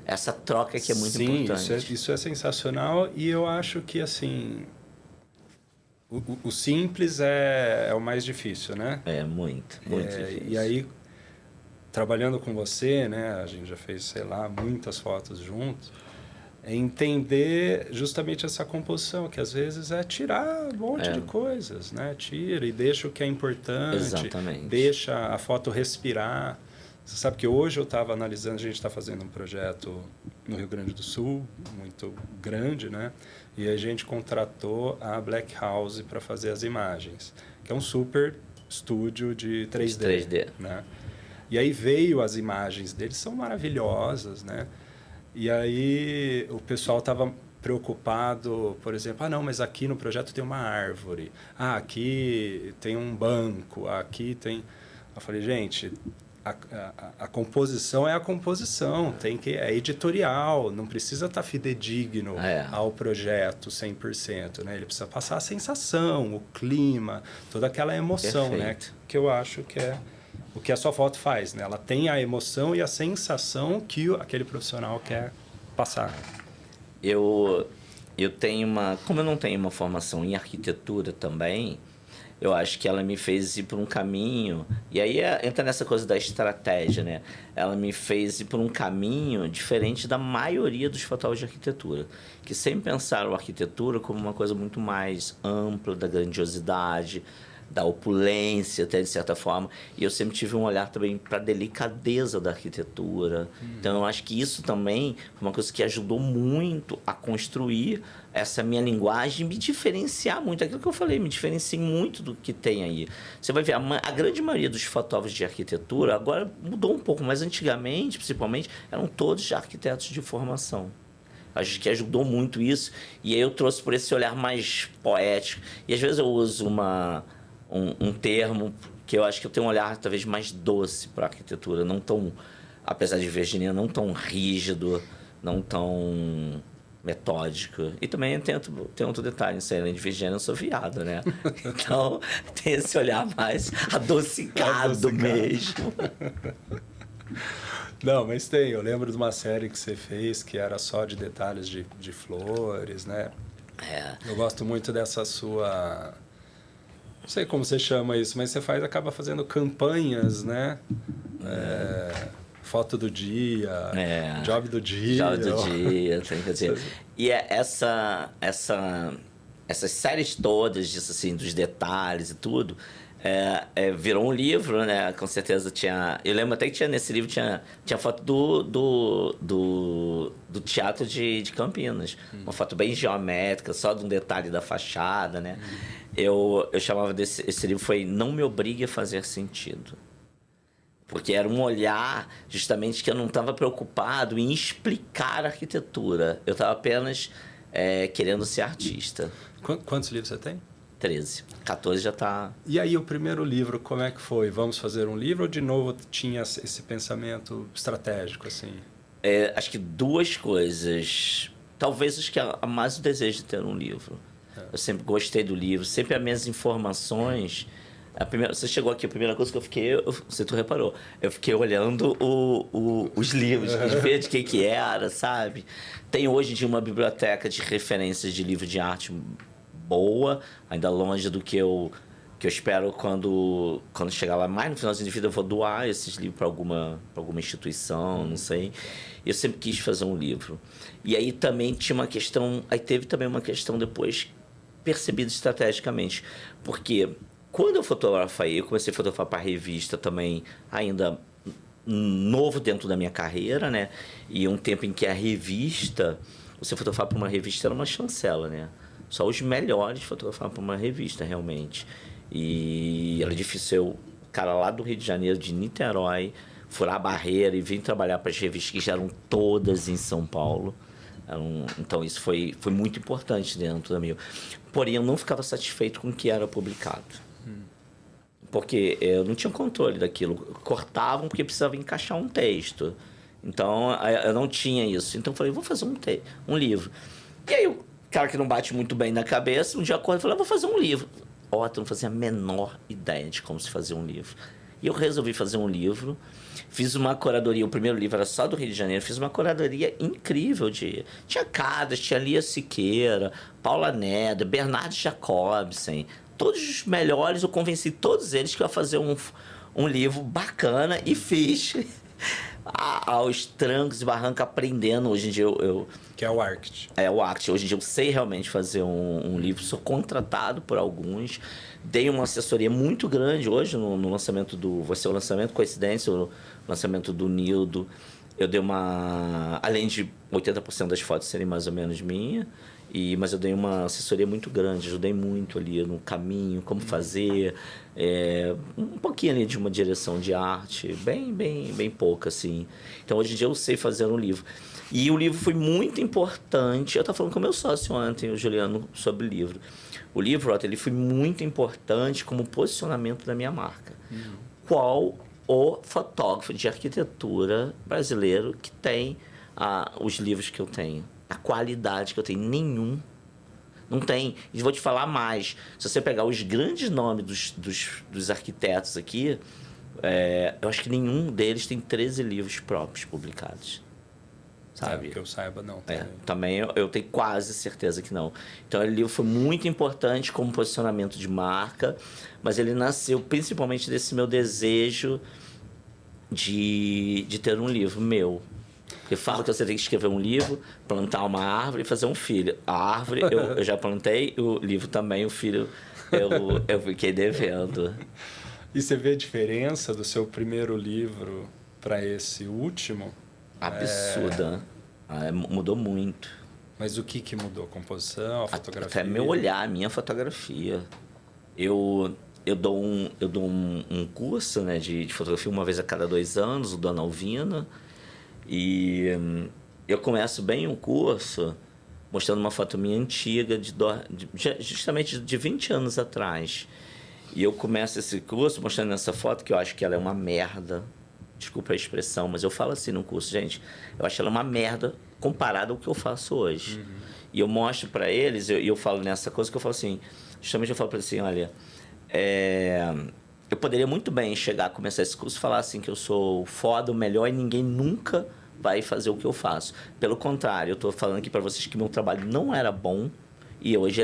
Speaker 2: Essa troca que é muito importante.
Speaker 1: Isso é sensacional e eu acho que, assim, o simples é o mais difícil, né?
Speaker 2: Muito difícil.
Speaker 1: E aí, trabalhando com você, né, a gente já fez, sei lá, muitas fotos juntos, é entender justamente essa composição, que às vezes é tirar um monte de coisas, né? Tira e deixa o que é importante,
Speaker 2: exatamente,
Speaker 1: deixa a foto respirar. Você sabe que hoje eu estava analisando, a gente está fazendo um projeto no Rio Grande do Sul, muito grande, né? E a gente contratou a Black House para fazer as imagens, que é um super estúdio de 3D. Né? E aí veio as imagens deles, são maravilhosas, né? E aí o pessoal estava preocupado, por exemplo, não, mas aqui no projeto tem uma árvore, aqui tem um banco, aqui tem... Eu falei, gente, a composição é a composição, é editorial, não precisa estar fidedigno ao projeto 100%, né? Ele precisa passar a sensação, o clima, toda aquela emoção, né? Que eu acho que é o que a sua foto faz, né? Ela tem a emoção e a sensação que aquele profissional quer passar.
Speaker 2: Eu tenho como eu não tenho uma formação em arquitetura também, eu acho que ela me fez ir por um caminho, e aí entra nessa coisa da estratégia, né? Ela me fez ir por um caminho diferente da maioria dos fotógrafos de arquitetura, que sempre pensaram a arquitetura como uma coisa muito mais ampla, da grandiosidade, da opulência, até de certa forma, e eu sempre tive um olhar também para a delicadeza da arquitetura. Então, eu acho que isso também foi uma coisa que ajudou muito a construir essa minha linguagem e me diferenciar muito. Aquilo que eu falei, me diferenciei muito do que tem aí. Você vai ver, a grande maioria dos fotógrafos de arquitetura agora mudou um pouco, mas antigamente, principalmente, eram todos arquitetos de formação. Acho que ajudou muito isso, e aí eu trouxe por esse olhar mais poético. E às vezes eu uso um termo que eu acho que eu tenho um olhar talvez mais doce para a arquitetura, não tão, apesar de virginiano, não tão rígido, não tão metódico. E também tem outro detalhe, além de virginiano, eu sou viado, né? Então tem esse olhar mais adocicado mesmo.
Speaker 1: Não, mas tem. Eu lembro de uma série que você fez que era só de detalhes de flores, né? Eu gosto muito dessa sua... Não sei como você chama isso, mas você acaba fazendo campanhas, né? Foto do dia, job do dia.
Speaker 2: Job do dia, tem que dizer. E essas séries todas disso, assim, dos detalhes e tudo, virou um livro, né? Com certeza tinha... Eu lembro até que nesse livro tinha foto do Teatro de Campinas. Uma foto bem geométrica, só de um detalhe da fachada, né? Eu chamava esse livro foi Não Me Obrigue a Fazer Sentido. Porque era um olhar, justamente, que eu não estava preocupado em explicar a arquitetura. Eu estava apenas querendo ser artista.
Speaker 1: Quantos livros você tem?
Speaker 2: 13. 14 já tá...
Speaker 1: E aí, o primeiro livro, como é que foi? Vamos fazer um livro ou, de novo, tinha esse pensamento estratégico, assim?
Speaker 2: Acho que duas coisas. Talvez acho que a mais o desejo de ter um livro. Eu sempre gostei do livro, sempre as minhas informações... Você chegou aqui, a primeira coisa que eu fiquei, se tu reparou, eu fiquei olhando os livros, ver de que era, sabe? Tem hoje em dia uma biblioteca de referências de livro de arte boa, ainda longe do que eu espero quando chegar lá mais no finalzinho de vida eu vou doar esses livros para alguma instituição, não sei. Eu sempre quis fazer um livro. E aí também tinha uma questão, aí teve também uma questão depois percebida estrategicamente, porque quando eu fotografei, eu comecei a fotografar para revista também, ainda novo dentro da minha carreira, né? E um tempo em que a revista, você fotografar para uma revista era uma chancela, né? Só os melhores fotografavam para uma revista, realmente. E era difícil eu, cara lá do Rio de Janeiro, de Niterói, furar a barreira e vir trabalhar para as revistas que já eram todas em São Paulo. Então isso foi muito importante dentro da minha. Porém, eu não ficava satisfeito com o que era publicado. Porque eu não tinha controle daquilo. Cortavam porque precisava encaixar um texto. Então, eu não tinha isso. Então, eu falei, vou fazer um livro. E aí, o cara que não bate muito bem na cabeça, um dia acorda e falou, vou fazer um livro. Eu não fazia a menor ideia de como se fazia um livro. E eu resolvi fazer um livro. Fiz uma curadoria, o primeiro livro era só do Rio de Janeiro. Fiz uma curadoria incrível. Tinha Cadas, tinha Lia Siqueira, Paula Neda, Bernardo Jacobsen. Todos os melhores, eu convenci todos eles que eu ia fazer um livro bacana e fiz aos trancos e barrancos aprendendo. Hoje em dia
Speaker 1: Que é o ARCT.
Speaker 2: É o ARCT. Hoje em dia eu sei realmente fazer um livro, sou contratado por alguns. Dei uma assessoria muito grande hoje no lançamento vai ser o lançamento, coincidência, o lançamento do Nildo. Eu dei além de 80% das fotos serem mais ou menos minhas, mas eu dei uma assessoria muito grande, ajudei muito ali no caminho, como fazer, um pouquinho ali de uma direção de arte, bem pouca, assim. Então, hoje em dia eu sei fazer um livro. E o livro foi muito importante. Eu estava falando com o meu sócio ontem, o Juliano, sobre o livro. O livro, ele foi muito importante como posicionamento da minha marca. Qual o fotógrafo de arquitetura brasileiro que tem os livros que eu tenho? A qualidade que eu tenho, nenhum. Não tem. E vou te falar mais. Se você pegar os grandes nomes dos arquitetos aqui, eu acho que nenhum deles tem 13 livros próprios publicados. Sabe?
Speaker 1: Que eu saiba, não.
Speaker 2: Também eu tenho quase certeza que não. Então, o livro foi muito importante como posicionamento de marca, mas ele nasceu principalmente desse meu desejo de ter um livro meu. Eu falo que você tem que escrever um livro, plantar uma árvore e fazer um filho. A árvore eu já plantei, o livro também, o filho eu fiquei devendo.
Speaker 1: E você vê a diferença do seu primeiro livro para esse último?
Speaker 2: Absurda. Mudou muito.
Speaker 1: Mas o que mudou? A composição, a fotografia?
Speaker 2: Até meu olhar, a minha fotografia. Eu dou um curso, né, de fotografia uma vez a cada 2 anos, o Dona Alvina. E eu começo bem um curso mostrando uma foto minha antiga, justamente de 20 anos atrás. E eu começo esse curso mostrando essa foto, que eu acho que ela é uma merda. Desculpa a expressão, mas eu falo assim no curso, gente, eu acho ela uma merda comparada ao que eu faço hoje. E eu mostro para eles, e eu falo nessa coisa que eu falo assim, justamente eu falo para eles assim, olha, eu poderia muito bem chegar, começar esse curso e falar assim que eu sou foda, o melhor, e ninguém nunca vai fazer o que eu faço. Pelo contrário, eu estou falando aqui para vocês que meu trabalho não era bom, e hoje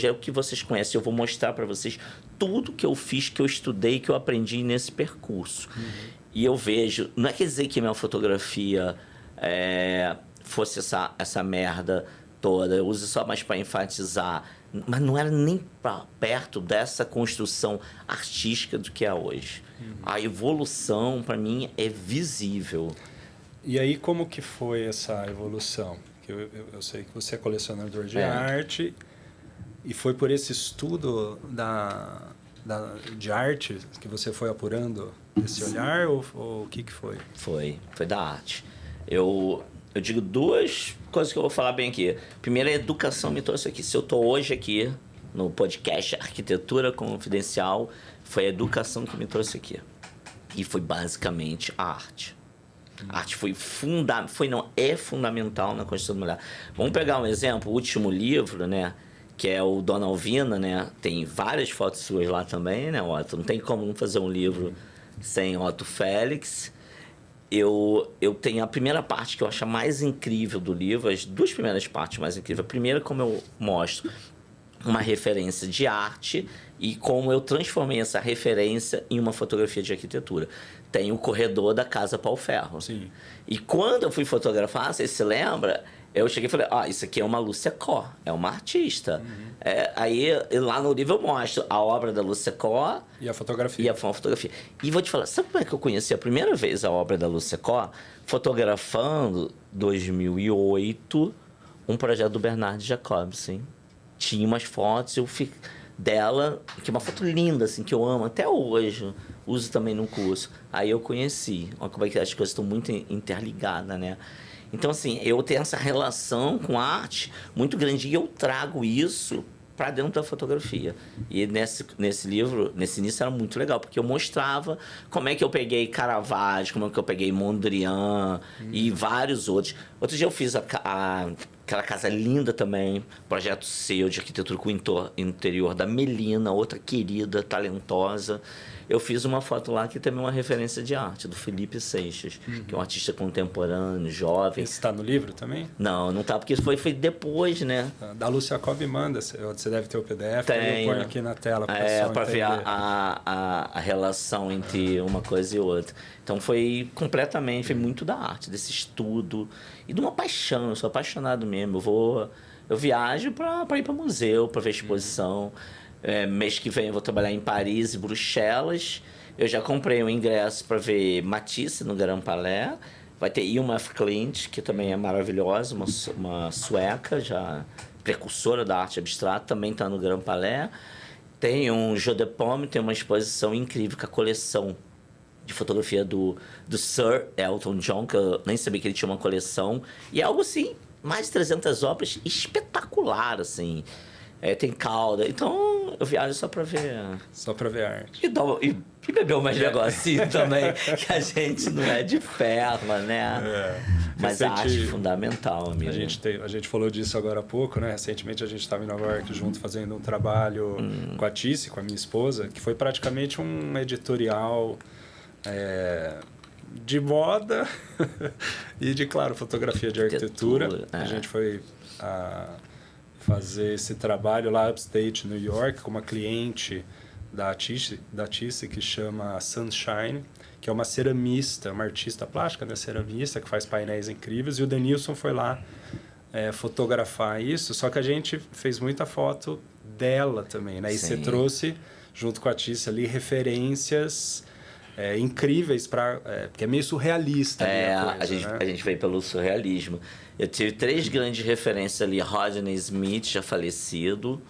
Speaker 2: é o que vocês conhecem. Eu vou mostrar para vocês tudo que eu fiz, que eu estudei, que eu aprendi nesse percurso. E eu vejo, não é quer dizer que minha fotografia fosse essa merda toda, eu uso só mais para enfatizar, mas não era nem perto dessa construção artística do que é hoje. A evolução, para mim, é visível.
Speaker 1: E aí, como que foi essa evolução? Eu sei que você é colecionador de arte, e foi por esse estudo de arte que você foi apurando esse olhar, ou o que foi?
Speaker 2: Foi da arte. Eu digo 2 coisas que eu vou falar bem aqui. Primeiro, a educação me trouxe aqui. Se eu estou hoje aqui, no podcast Arquitetura Confidencial, foi a educação que me trouxe aqui. E foi basicamente a arte. A arte é fundamental na construção da mulher. Vamos pegar um exemplo, o último livro, né? Que é o Dona Alvina, né? Tem várias fotos suas lá também, né, Otto? Não tem como não fazer um livro sem Otto Félix. Eu tenho a primeira parte que eu acho a mais incrível do livro, as duas primeiras partes mais incríveis. A primeira, como eu mostro uma referência de arte e como eu transformei essa referência em uma fotografia de arquitetura. Tem o corredor da Casa Pau Ferro.
Speaker 1: Sim.
Speaker 2: E quando eu fui fotografar, você se lembra? Eu cheguei e falei, isso aqui é uma Lúcia Cor, é uma artista. Aí lá no livro eu mostro a obra da Lúcia Cor
Speaker 1: e a fotografia.
Speaker 2: E vou te falar, sabe como é que eu conheci a primeira vez a obra da Lúcia Cor? Fotografando, 2008, um projeto do Bernard Jacobson. Tinha umas fotos dela, que é uma foto linda, assim, que eu amo até hoje. Uso também no curso. Aí eu conheci. Olha como é que as coisas estão muito interligadas, né? Então, assim, eu tenho essa relação com a arte muito grande e eu trago isso para dentro da fotografia. E nesse livro, nesse início, era muito legal, porque eu mostrava como é que eu peguei Caravaggio, como é que eu peguei Mondrian e vários outros. Outro dia eu fiz aquela casa linda também, projeto seu de arquitetura com o interior da Melina, outra querida, talentosa. Eu fiz uma foto lá que também é uma referência de arte, do Felipe Seixas, que é um artista contemporâneo, jovem.
Speaker 1: Esse está no livro também?
Speaker 2: Não tá, porque foi depois, né?
Speaker 1: Da Lúcia Cobb manda, você deve ter o PDF,
Speaker 2: Tem,
Speaker 1: eu ponho aqui na tela
Speaker 2: para ver a relação entre uma coisa e outra. Então foi muito da arte, desse estudo e de uma paixão. Eu sou apaixonado mesmo. Eu viajo para ir para museu, para ver exposição. Mês que vem eu vou trabalhar em Paris e Bruxelas. Eu já comprei um ingresso para ver Matisse no Grand Palais. Vai ter Ilma F. Klint, que também é maravilhosa, uma sueca, já precursora da arte abstrata, também está no Grand Palais. Tem um Jeu de Paume, tem uma exposição incrível com a coleção de fotografia do Sir Elton John, que eu nem sabia que ele tinha uma coleção. E é algo assim, mais de 300 obras, espetacular, assim. Tem cauda. Então, eu viajo só para ver...
Speaker 1: Só para ver arte.
Speaker 2: E beber umas negocinho também, que a gente não é de ferro, né? Mas a arte é fundamental, amigo.
Speaker 1: A gente falou disso agora há pouco, né? Recentemente a gente estava em Nova York junto fazendo um trabalho com a Tice, com a minha esposa, que foi praticamente um editorial de moda e de, claro, fotografia de arquitetura. A gente foi fazer esse trabalho lá upstate New York com uma cliente da Tice que chama Sunshine, que é uma ceramista, uma artista plástica, né? Ceramista, que faz painéis incríveis, e o Denilson foi lá fotografar isso, só que a gente fez muita foto dela também, né? E você trouxe, junto com a Tice ali, referências incríveis, porque é meio surrealista.
Speaker 2: A gente veio pelo surrealismo. Eu tive 3 grandes referências ali: Rodney Smith, já falecido,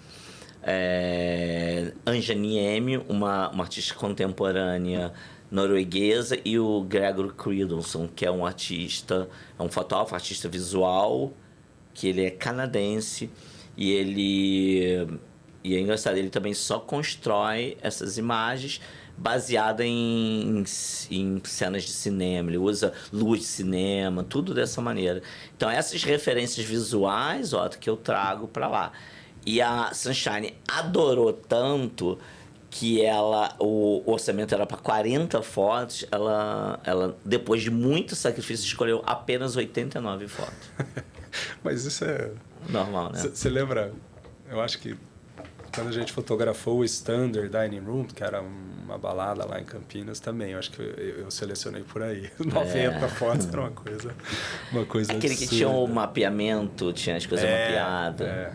Speaker 2: Anja Niemi, uma artista contemporânea norueguesa, e o Gregor Cridolson, que é um artista, é um fotógrafo, artista visual, que ele é canadense, e é engraçado, ele também só constrói essas imagens baseada em cenas de cinema. Ele usa luz de cinema, tudo dessa maneira. Então, essas referências visuais, que eu trago para lá. E a Sunshine adorou tanto que o orçamento era para 40 fotos, ela, depois de muito sacrifício, escolheu apenas 89 fotos.
Speaker 1: Mas isso é...
Speaker 2: normal, né?
Speaker 1: Você lembra? Eu acho que quando a gente fotografou o Standard Dining Room, que era uma balada lá em Campinas também, eu acho que eu selecionei por aí. 90 fotos era uma coisa
Speaker 2: aquele
Speaker 1: absurda.
Speaker 2: Que tinha o mapeamento, tinha as coisas mapeadas.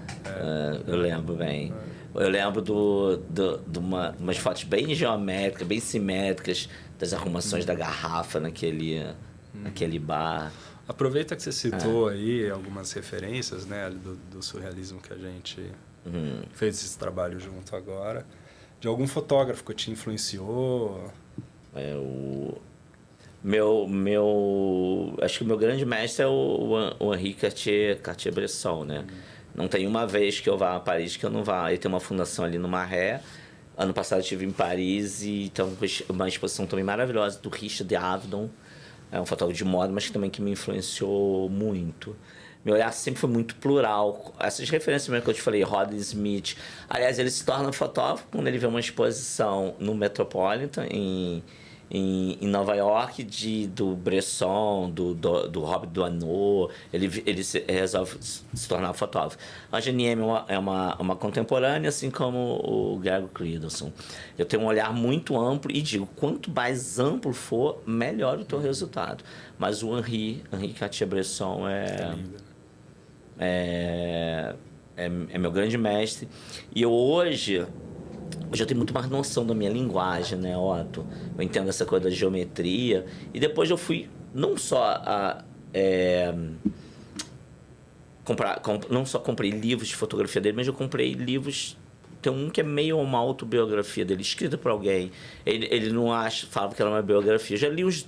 Speaker 2: Eu lembro bem. Eu lembro de umas fotos bem geométricas, bem simétricas, das arrumações da garrafa naquele bar.
Speaker 1: Aproveita que você citou aí algumas referências, né, do surrealismo que a gente fez esse trabalho junto agora. De algum fotógrafo que te influenciou?
Speaker 2: Acho que o meu grande mestre é o Henri Cartier-Bresson, né? Não tem uma vez que eu vá a Paris que eu não vá. Aí tem uma fundação ali no Marais. Ano passado eu estive em Paris e tem uma exposição também maravilhosa do Richard de Avedon. É um fotógrafo de moda, mas que me influenciou muito. Meu olhar sempre foi muito plural. Essas referências mesmo que eu te falei, Rodney Smith. Aliás, ele se torna fotógrafo quando ele vê uma exposição no Metropolitan, em Nova York, do Bresson, do Robert Doisneau. Ele resolve se tornar fotógrafo. A Eugenie é uma contemporânea, assim como o Gregor Criderson. Eu tenho um olhar muito amplo e digo, quanto mais amplo for, melhor o teu resultado. Mas o Henri Cartier-Bresson é meu grande mestre. E hoje eu tenho muito mais noção da minha linguagem, né, Otto? Eu entendo essa coisa da geometria. E depois eu fui não só não só comprei livros de fotografia dele, mas eu comprei livros. Tem um que é meio uma autobiografia dele, escrita por alguém. Ele não falava que era uma biografia. Eu já li uns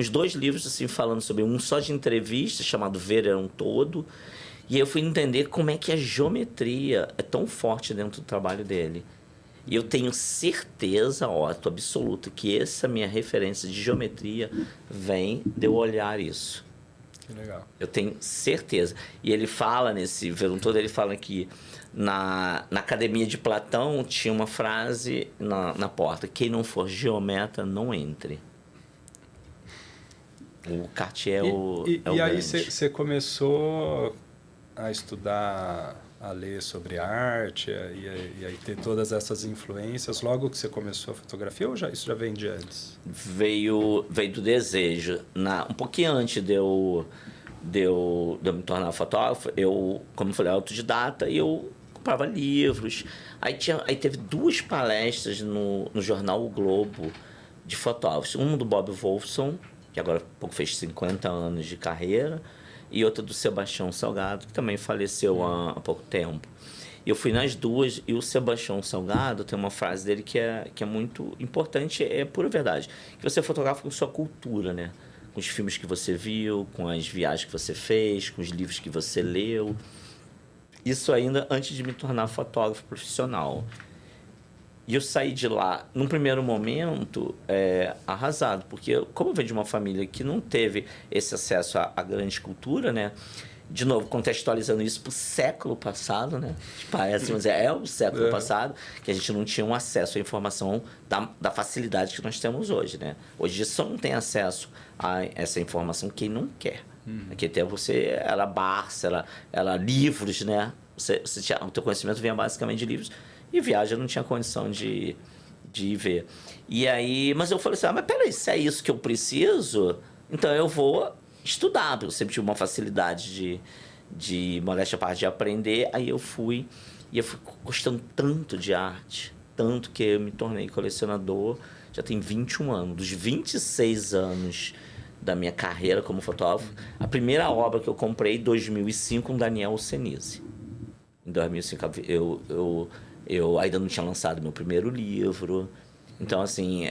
Speaker 2: 2 livros assim, falando sobre um só de entrevista, chamado Verão Todo. E aí eu fui entender como é que a geometria é tão forte dentro do trabalho dele. E eu tenho certeza, Otto, absoluta, que essa minha referência de geometria vem de eu olhar isso.
Speaker 1: Que legal.
Speaker 2: Eu tenho certeza. E ele fala nesse Verão Todo, ele fala que na Academia de Platão tinha uma frase na porta: quem não for geometra, não entre. O Cartier é o
Speaker 1: E aí
Speaker 2: grande.
Speaker 1: você começou a estudar, a ler sobre arte e aí ter todas essas influências logo que você começou a fotografia, ou isso já vem de antes?
Speaker 2: Veio do desejo. Um pouquinho antes de eu me tornar fotógrafo, eu, como eu falei, autodidata, e eu comprava livros. Aí teve 2 palestras no jornal O Globo de fotógrafos. Uma do Bob Wolfson, que agora há pouco fez 50 anos de carreira, e outra do Sebastião Salgado, que também faleceu há pouco tempo. Eu fui nas 2, e o Sebastião Salgado tem uma frase dele que é muito importante, é pura verdade, que você fotografa com sua cultura, né? Com os filmes que você viu, com as viagens que você fez, com os livros que você leu. Isso ainda antes de me tornar fotógrafo profissional. E eu saí de lá, num primeiro momento, arrasado, porque como eu venho de uma família que não teve esse acesso à grande cultura, né? De novo, contextualizando isso para o século passado, né? Parece, mas é o século passado, que a gente não tinha um acesso à informação da facilidade que nós temos hoje, né? Hoje só não tem acesso a essa informação quem não quer. Naquele tempo era Barça, era livros, né? O teu conhecimento vinha basicamente de livros. E viagem eu não tinha condição de ir ver. E aí, mas eu falei assim, mas peraí, se é isso que eu preciso, então eu vou estudar. Eu sempre tive uma facilidade de modéstia à parte, de aprender. Aí eu fui gostando tanto de arte, tanto que eu me tornei colecionador, já tem 21 anos. Dos 26 anos da minha carreira como fotógrafo, a primeira obra que eu comprei em 2005, um Daniel Senise. Em 2005, eu ainda não tinha lançado meu primeiro livro. Então, assim,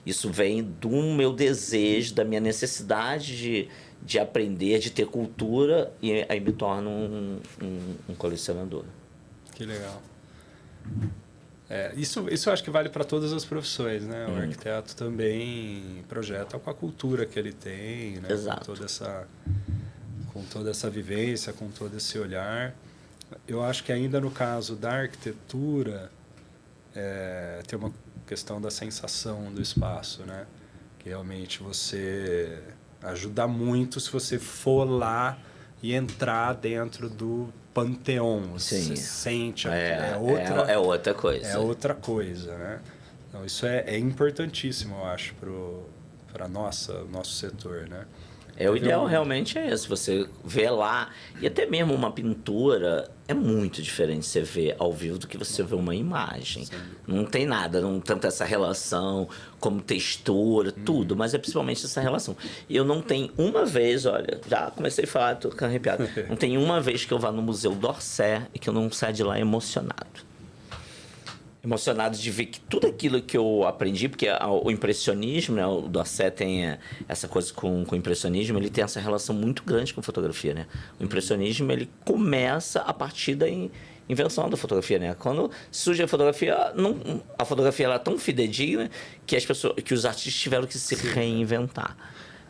Speaker 2: isso vem do meu desejo, da minha necessidade de aprender, de ter cultura, e aí me torno um colecionador.
Speaker 1: Que legal. Isso eu acho que vale para todas as profissões, né? O arquiteto também projeta com a cultura que ele tem, né?
Speaker 2: Exato.
Speaker 1: Com toda essa vivência, com todo esse olhar. Eu acho que ainda no caso da arquitetura, tem uma questão da sensação do espaço, né? Que realmente você ajuda muito se você for lá e entrar dentro do panteão. Você sente
Speaker 2: outra coisa.
Speaker 1: É outra coisa, né? Então, isso é importantíssimo, eu acho, para nosso setor, né?
Speaker 2: O ideal realmente é esse, você vê lá, e até mesmo uma pintura é muito diferente você ver ao vivo do que você ver uma imagem. Sim. Não tem nada, não tanto essa relação como textura, tudo, mas é principalmente essa relação. E eu não tenho uma vez, olha, já comecei a falar, tô ficando arrepiado, não tem uma vez que eu vá no Museu d'Orsay e que eu não saia de lá emocionado. emocionado de ver que tudo aquilo que eu aprendi, porque o impressionismo, né, o Dorset tem essa coisa com o impressionismo, ele tem essa relação muito grande com fotografia, né? O impressionismo, ele começa a partir da invenção da fotografia, né? Quando surge a fotografia, a fotografia ela é tão fidedigna que os artistas tiveram que se reinventar.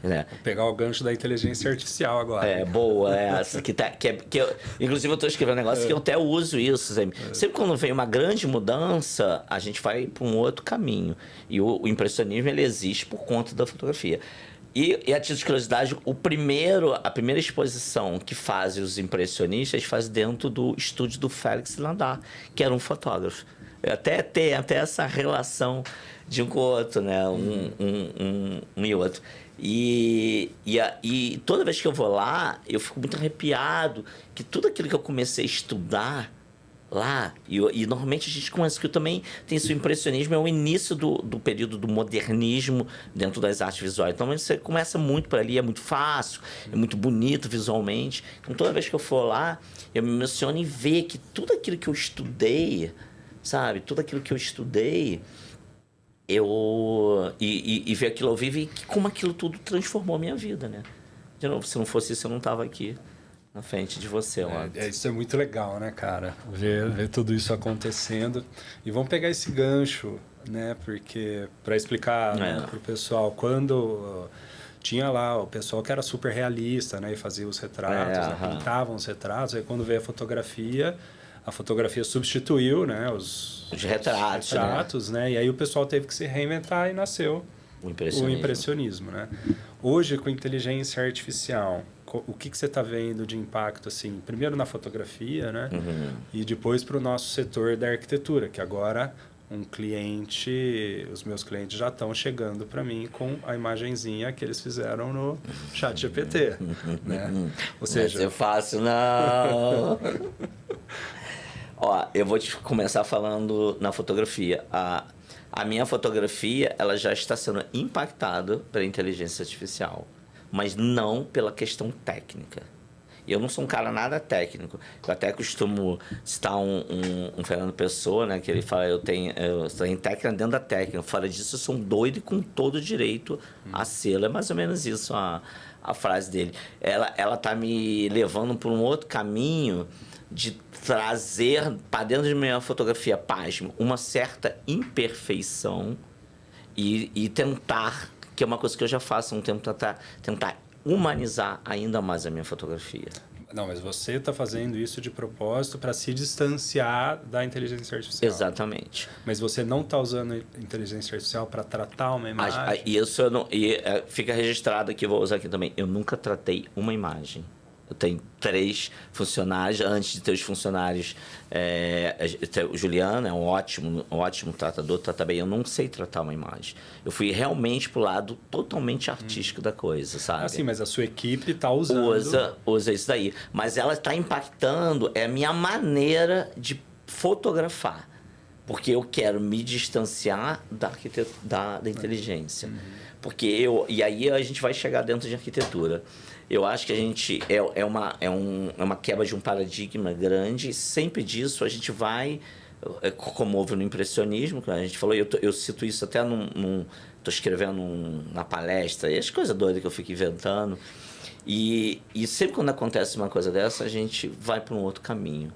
Speaker 2: Né?
Speaker 1: Vou pegar o gancho da inteligência artificial agora.
Speaker 2: Boa, essa. Inclusive, eu estou escrevendo um negócio que eu até uso isso. Sempre quando vem uma grande mudança, a gente vai para um outro caminho. E o impressionismo ele existe por conta da fotografia. E a título de curiosidade, a primeira exposição que fazem os impressionistas faz dentro do estúdio do Félix Landar, que era um fotógrafo. Tem até essa relação de um com o outro, né? Um e outro. E toda vez que eu vou lá, eu fico muito arrepiado que tudo aquilo que eu comecei a estudar lá, e normalmente a gente começa que também tem esse impressionismo, é o início do período do modernismo dentro das artes visuais. Então você começa muito por ali, é muito fácil, é muito bonito visualmente. Então toda vez que eu for lá, eu me emociono em ver que tudo aquilo que eu estudei, sabe? Tudo aquilo que eu estudei, e ver aquilo ao vivo e como aquilo tudo transformou a minha vida, né? De novo, se não fosse isso, eu não estava aqui na frente de você.
Speaker 1: Isso é muito legal, né, cara? Ver tudo isso acontecendo. E vamos pegar esse gancho, né? Porque, para explicar para o pessoal, quando tinha lá o pessoal que era super realista, né? E fazia os retratos, né, pintavam os retratos. Aí, quando veio a fotografia substituiu, né, os retratos, né? E aí o pessoal teve que se reinventar e nasceu o impressionismo, né? Hoje, com inteligência artificial, o que você está vendo de impacto, assim, primeiro na fotografia, né? E depois para o nosso setor da arquitetura, que agora os meus clientes já estão chegando para mim com a imagenzinha que eles fizeram no ChatGPT, né? Ou seja...
Speaker 2: Não é fácil, não! Eu vou começar falando na fotografia. A minha fotografia ela já está sendo impactada pela inteligência artificial, mas não pela questão técnica. Eu não sou um cara nada técnico. Eu até costumo citar um Fernando Pessoa, né, que ele fala, eu tenho técnica dentro da técnica. Fora disso, eu sou um doido e com todo direito a ser. É mais ou menos isso a frase dele. Ela está me levando por um outro caminho de trazer para dentro de minha fotografia, pasmo, uma certa imperfeição e tentar, que é uma coisa que eu já faço há um tempo, tentar humanizar ainda mais a minha fotografia.
Speaker 1: Não, mas você está fazendo isso de propósito para se distanciar da inteligência artificial.
Speaker 2: Exatamente.
Speaker 1: Mas você não está usando a inteligência artificial para tratar uma imagem?
Speaker 2: Isso eu não, fica registrado aqui, vou usar aqui também. Eu nunca tratei uma imagem. Eu tenho 3 funcionários. Antes de ter os funcionários, o Juliano é um ótimo tratador, trata bem. Eu não sei tratar uma imagem. Eu fui realmente pro lado totalmente artístico da coisa, sabe?
Speaker 1: Assim, mas a sua equipe está usando...
Speaker 2: Usa isso daí. Mas ela está impactando a minha maneira de fotografar. Porque eu quero me distanciar da inteligência. Porque e aí a gente vai chegar dentro de arquitetura. Eu acho que a gente é uma quebra de um paradigma grande. Sempre disso a gente vai, como houve no impressionismo, que a gente falou, eu cito isso até estou escrevendo na palestra, e as coisas doidas que eu fico inventando. E sempre quando acontece uma coisa dessa, a gente vai para um outro caminho.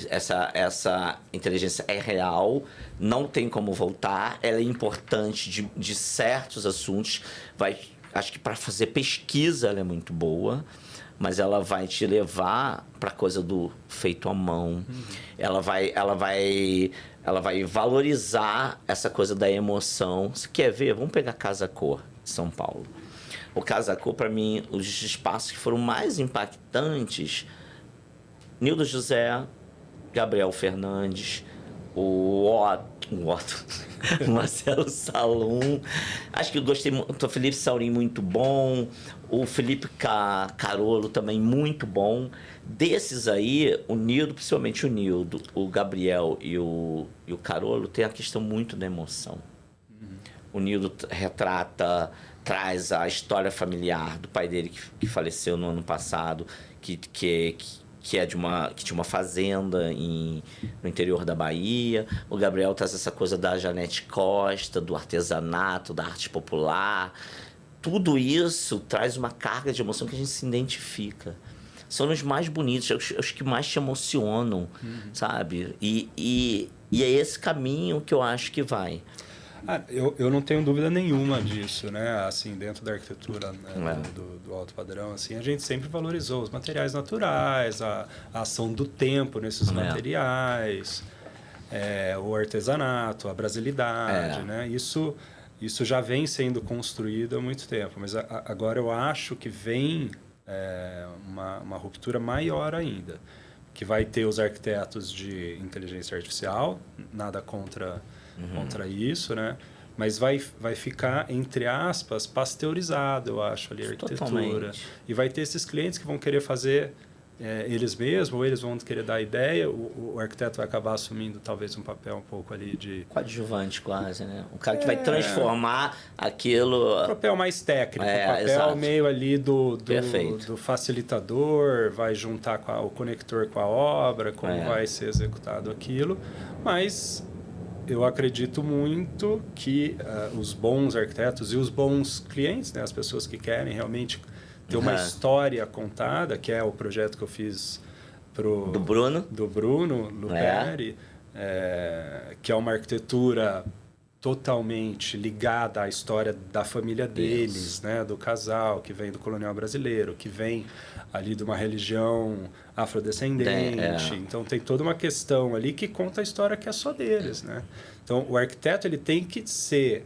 Speaker 2: Essa inteligência é real, não tem como voltar, ela é importante de certos assuntos, acho que para fazer pesquisa ela é muito boa, mas ela vai te levar para a coisa do feito à mão. Ela vai valorizar essa coisa da emoção. Você quer ver? Vamos pegar Casa Cor, São Paulo. O Casa Cor, para mim, os espaços que foram mais impactantes, Nildo José, Gabriel Fernandes, o Otto, Marcelo Salum. Acho que eu gostei muito. O Felipe Saurim, muito bom. O Felipe Carolo também, muito bom. Desses aí, o Nildo, principalmente o Nildo, o Gabriel e o Carolo, tem a questão muito da emoção. O Nildo traz a história familiar do pai dele que faleceu no ano passado, que que tinha uma fazenda no interior da Bahia. O Gabriel traz essa coisa da Janete Costa, do artesanato, da arte popular. Tudo isso traz uma carga de emoção que a gente se identifica. São os mais bonitos, os que mais te emocionam, sabe? E é esse caminho que eu acho que vai.
Speaker 1: Eu não tenho dúvida nenhuma disso, né? Assim, dentro da arquitetura, né? do alto padrão, assim, a gente sempre valorizou os materiais naturais, a ação do tempo nesses materiais, o artesanato, a brasilidade, né? Isso já vem sendo construído há muito tempo, mas agora eu acho que vem uma ruptura maior ainda, que vai ter os arquitetos de inteligência artificial, nada contra isso, né? Mas vai ficar, entre aspas, pasteurizado, eu acho, ali a arquitetura.
Speaker 2: Totalmente.
Speaker 1: E vai ter esses clientes que vão querer fazer eles mesmos, ou eles vão querer dar ideia, o arquiteto vai acabar assumindo talvez um papel um pouco ali de...
Speaker 2: Coadjuvante quase, né? O cara que vai transformar aquilo...
Speaker 1: Um papel mais técnico, um papel
Speaker 2: exato.
Speaker 1: meio ali do
Speaker 2: Perfeito.
Speaker 1: facilitador, vai juntar o conector com a obra, como vai ser executado aquilo, mas... Eu acredito muito que os bons arquitetos e os bons clientes, né, as pessoas que querem realmente ter uma história contada, que é o projeto que eu fiz do Bruno Luperi, que é uma arquitetura totalmente ligada à história da família deles, né, do casal, que vem do colonial brasileiro, que vem ali de uma religião afrodescendente. Então, tem toda uma questão ali que conta a história que é só deles, né? Então, o arquiteto ele tem que ser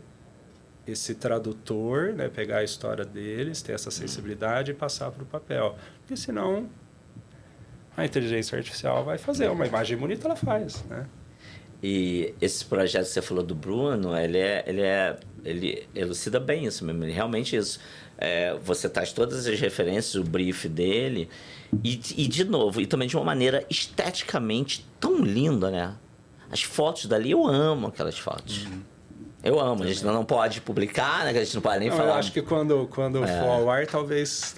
Speaker 1: esse tradutor, né, pegar a história deles, ter essa sensibilidade e passar para o papel. Porque, senão, a inteligência artificial vai fazer. Uma imagem bonita, ela faz, né?
Speaker 2: E esse projeto que você falou do Bruno, ele elucida bem isso mesmo. Ele realmente isso. Você traz todas as referências, o brief dele, e de novo, e também de uma maneira esteticamente tão linda, né? As fotos dali, eu amo aquelas fotos. Eu amo. Também. A gente não pode publicar, né? A gente não pode nem falar.
Speaker 1: Eu acho que quando for ao ar, talvez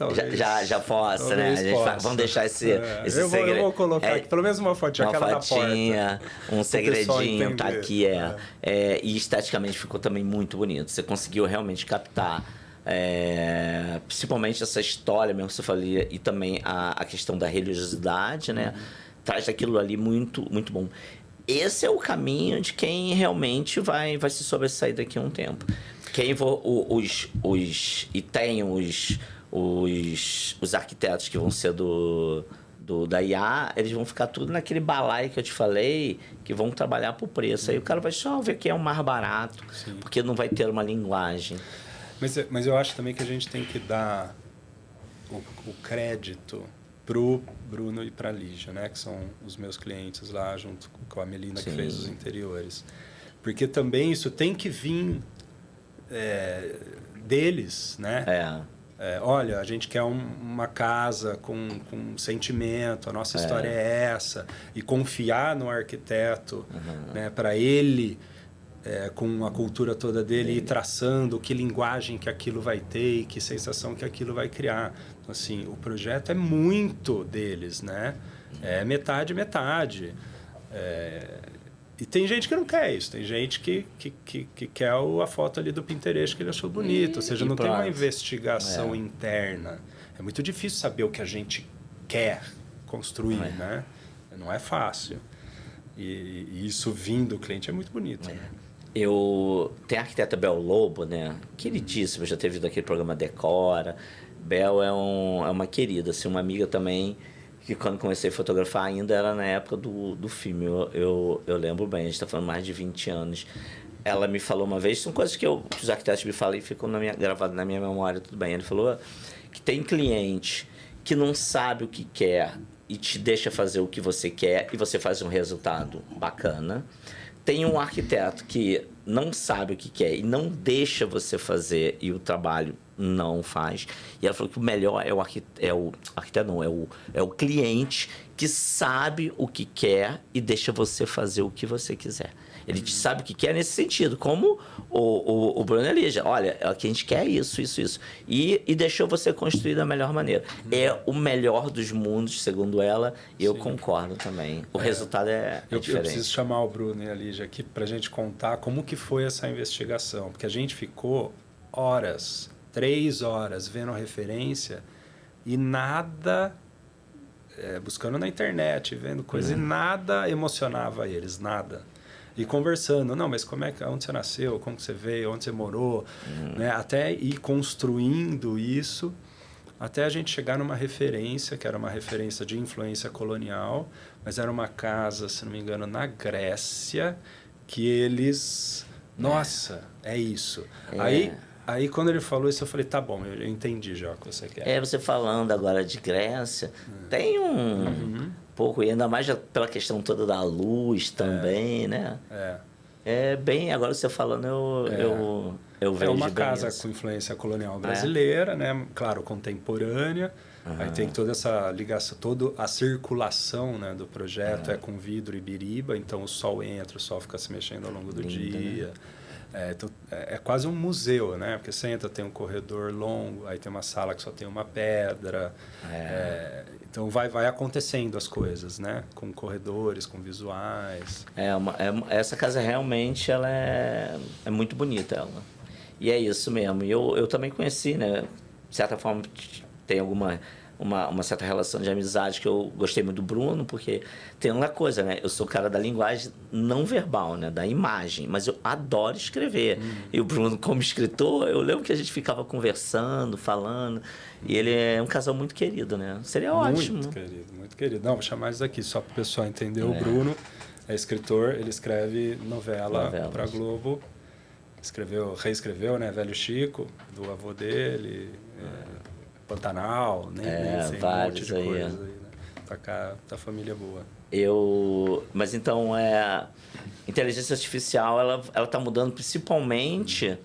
Speaker 2: já possa, né? A gente vamos deixar esse segredo.
Speaker 1: Eu vou colocar aqui pelo menos uma fotinha, aquela da porta.
Speaker 2: Um segredinho, tá aqui, e esteticamente ficou também muito bonito. Você conseguiu realmente captar principalmente essa história mesmo que você falou, e também a questão da religiosidade, né? Traz aquilo ali muito, muito bom. Esse é o caminho de quem realmente vai se sobressair daqui a um tempo. Quem e tem os arquitetos que vão ser da IA, eles vão ficar tudo naquele balaio que eu te falei, que vão trabalhar por preço. Aí o cara vai só ver que é o mais barato, porque não vai ter uma linguagem.
Speaker 1: Mas eu acho também que a gente tem que dar o crédito pro Bruno e pra Lígia, né? Que são os meus clientes lá, junto com a Melina, que fez os interiores. Porque também isso tem que vir deles, né? Olha, a gente quer uma casa com sentimento, a nossa história é essa. E confiar no arquiteto, né? Para ele... com a cultura toda dele, ir traçando que linguagem que aquilo vai ter e que sensação que aquilo vai criar. Então, assim, o projeto é muito deles, né? É metade. E tem gente que não quer isso. Tem gente que quer a foto ali do Pinterest que ele achou bonito. Ou seja, não tem uma investigação interna. É muito difícil saber o que a gente quer construir, né? Não é fácil. E isso vindo do cliente é muito bonito. Né?
Speaker 2: Tem a arquiteta Bel Lobo, né? Queridíssima, já teve vindo aquele programa Decora. Bel é uma querida, assim, uma amiga também, que quando comecei a fotografar ainda era na época do filme. Eu lembro bem, a gente está falando mais de 20 anos. Ela me falou uma vez, são coisas que os arquitetos me falam e ficam gravadas na minha memória, tudo bem. Ele falou que tem cliente que não sabe o que quer e te deixa fazer o que você quer e você faz um resultado bacana. Tem um arquiteto que não sabe o que quer e não deixa você fazer e o trabalho não faz. E ela falou que o melhor é o arquiteto, não, é o cliente que sabe o que quer e deixa você fazer o que você quiser. Ele sabe o que quer nesse sentido, como o Bruno Elija. Olha, aqui a gente quer isso. E deixou você construir da melhor maneira. É o melhor dos mundos, segundo ela, e eu concordo também. O resultado é diferente.
Speaker 1: Eu preciso chamar o Bruno e a Lígia aqui para a gente contar como que foi essa investigação. Porque a gente ficou horas, 3 horas, vendo a referência e nada... buscando na internet, vendo coisa, e nada emocionava eles, nada. E conversando, não, mas onde você nasceu, como você veio, onde você morou, né? Até ir construindo isso, até a gente chegar numa referência, que era uma referência de influência colonial, mas era uma casa, se não me engano, na Grécia, que eles... Nossa, é isso. Aí, quando ele falou isso, eu falei, tá bom, eu entendi já o que você quer.
Speaker 2: Você falando agora de Grécia, tem pouco, e ainda mais pela questão toda da luz também, né? Bem, agora você falando, eu vejo.
Speaker 1: É uma
Speaker 2: bem
Speaker 1: casa
Speaker 2: isso.
Speaker 1: com influência colonial brasileira, né? Claro, contemporânea. Aí tem toda essa ligação, toda a circulação, né, do projeto é com vidro e biriba, então o sol entra, o sol fica se mexendo ao longo do dia. Né? Então, é quase um museu, né? Porque você entra, tem um corredor longo, aí tem uma sala que só tem uma pedra. Então, vai acontecendo as coisas, né? Com corredores, com visuais.
Speaker 2: Essa casa realmente ela é muito bonita. Ela. E é isso mesmo. E eu também conheci, né? De certa forma, tem uma certa relação de amizade que eu gostei muito do Bruno, porque tem uma coisa, né? Eu sou o cara da linguagem não verbal, né? Da imagem, mas eu adoro escrever. E o Bruno, como escritor, eu lembro que a gente ficava conversando, falando, e ele é um casal muito querido, né? Seria ótimo.
Speaker 1: Muito querido, muito querido. Não, vou chamar isso aqui só para o pessoal entender. O Bruno é escritor, ele escreve novela para a Globo, reescreveu, né? Velho Chico, do avô dele... Pantanal, nem sei, um monte de coisa aí, né? Pra cá, tá família boa.
Speaker 2: Mas então, a inteligência artificial, ela tá mudando principalmente,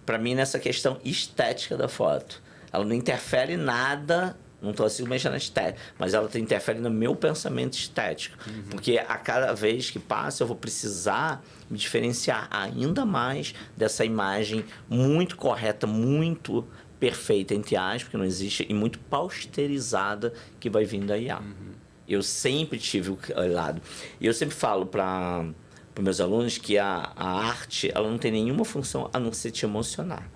Speaker 2: para mim, nessa questão estética da foto. Ela não interfere em nada, não estou assim mexendo na estética, mas ela interfere no meu pensamento estético. Porque a cada vez que passa, eu vou precisar me diferenciar ainda mais dessa imagem muito correta, muito... perfeita, entre aspas, que não existe, e muito posterizada que vai vindo da IA. Eu sempre tive o lado. E eu sempre falo para os meus alunos que a arte ela não tem nenhuma função a não ser te emocionar.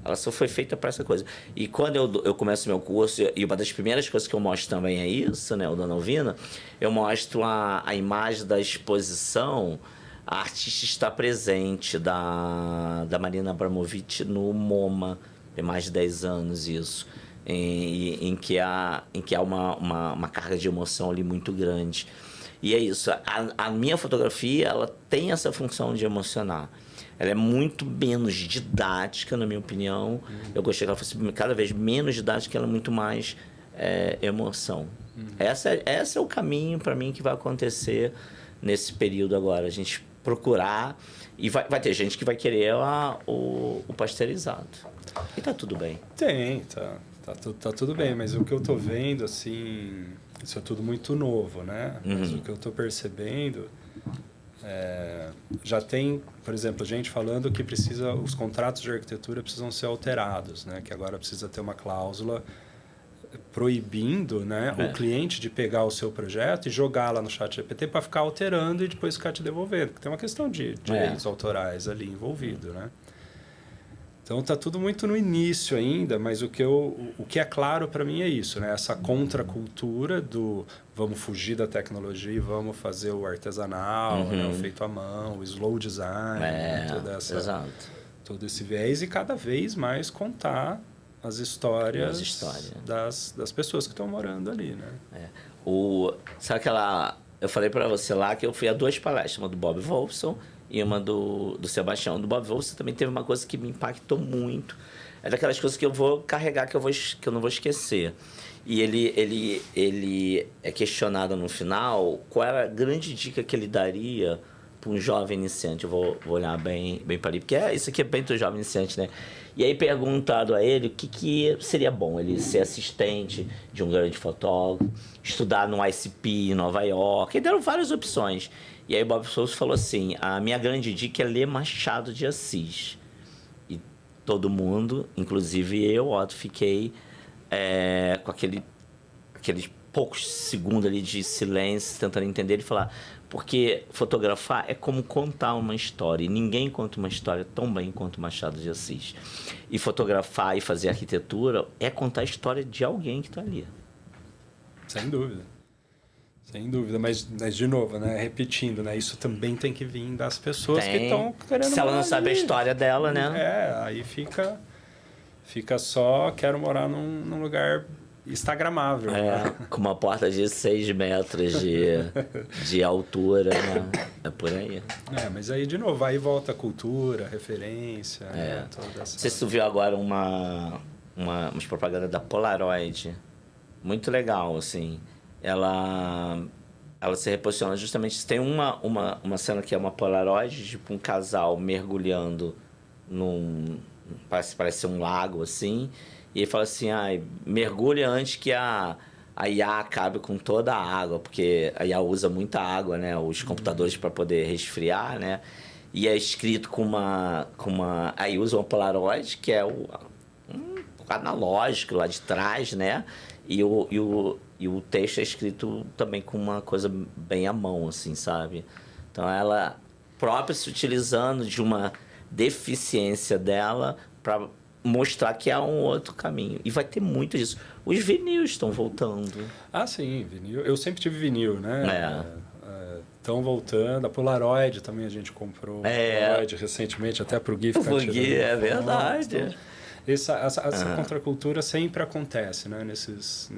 Speaker 2: Ela só foi feita para essa coisa. E quando eu começo meu curso, e uma das primeiras coisas que eu mostro também é isso, né, o Dona Alvina, eu mostro a imagem da exposição. A artista está presente da Marina Abramovic no MoMA. Tem mais de 10 anos isso, em que há uma carga de emoção ali muito grande. E é isso, a minha fotografia ela tem essa função de emocionar. Ela é muito menos didática, na minha opinião. Eu gostaria que ela fosse cada vez menos didática, ela é muito mais emoção. Esse é o caminho, para mim, que vai acontecer nesse período agora. A gente procurar, e vai ter gente que vai querer o pasteurizado. E tá tudo bem.
Speaker 1: Tá tudo bem, mas o que eu tô vendo, assim, isso é tudo muito novo, né? Mas o que eu tô percebendo, já tem, por exemplo, gente falando que os contratos de arquitetura precisam ser alterados, né? Que agora precisa ter uma cláusula proibindo, né, o cliente de pegar o seu projeto e jogar lá no ChatGPT para ficar alterando e depois ficar te devolvendo. Porque tem uma questão de direitos autorais ali envolvido, né? Então tá tudo muito no início ainda, mas o que é claro para mim é isso, né? Essa contracultura do vamos fugir da tecnologia e vamos fazer o artesanal, né? O feito à mão, o slow design, todo esse viés e cada vez mais contar as histórias das pessoas que estão morando ali, né?
Speaker 2: Sabe aquela... Eu falei para você lá que eu fui a 2 palestras, uma do Bob Wolfson e uma do Sebastião. Do Bob Wolfson também teve uma coisa que me impactou muito. É daquelas coisas que eu vou carregar, que eu não vou esquecer. E ele é questionado no final qual era a grande dica que ele daria para um jovem iniciante, eu vou olhar bem para ali, porque isso aqui é bem do jovem iniciante, né? E aí perguntado a ele o que seria bom, ele ser assistente de um grande fotógrafo, estudar no ICP em Nova York, e deram várias opções. E aí o Bob Sousa falou assim, a minha grande dica é ler Machado de Assis. E todo mundo, inclusive eu, Otto, fiquei com aqueles poucos segundos ali de silêncio, tentando entender ele falar, porque fotografar é como contar uma história, e ninguém conta uma história tão bem quanto Machado de Assis. E fotografar e fazer arquitetura é contar a história de alguém que está ali.
Speaker 1: Sem dúvida. Sem dúvida, mas de novo, né? Repetindo, né? Isso também tem que vir das pessoas que estão querendo.
Speaker 2: Se ela não sabe a história dela, né?
Speaker 1: Aí fica só, quero morar num lugar instagramável. Né?
Speaker 2: Com uma porta de 6 metros de altura, né? É por aí.
Speaker 1: Mas aí, de novo, aí volta a cultura, referência, né? Toda essa...
Speaker 2: Não sei se tu viu agora umas propagandas da Polaroid. Muito legal, assim. Ela se reposiciona justamente... Tem uma cena que é uma Polaroid, tipo um casal mergulhando parece ser um lago, assim. E ele fala assim, mergulha antes que a IA acabe com toda a água, porque a IA usa muita água, né? Os computadores para poder resfriar, né? E é escrito com uma... Aí usa uma Polaroid, que é um analógico lá de trás, né? E o texto é escrito também com uma coisa bem à mão, assim, sabe? Então, ela própria se utilizando de uma deficiência dela para mostrar que há um outro caminho. E vai ter muito disso. Os vinis estão voltando.
Speaker 1: Sim, vinil. Eu sempre tive vinil, né? Estão voltando. A Polaroid também a gente comprou. Polaroid recentemente, até para o Gui ficar tirando.
Speaker 2: É verdade.
Speaker 1: Então, essa contracultura sempre acontece, né? Nesses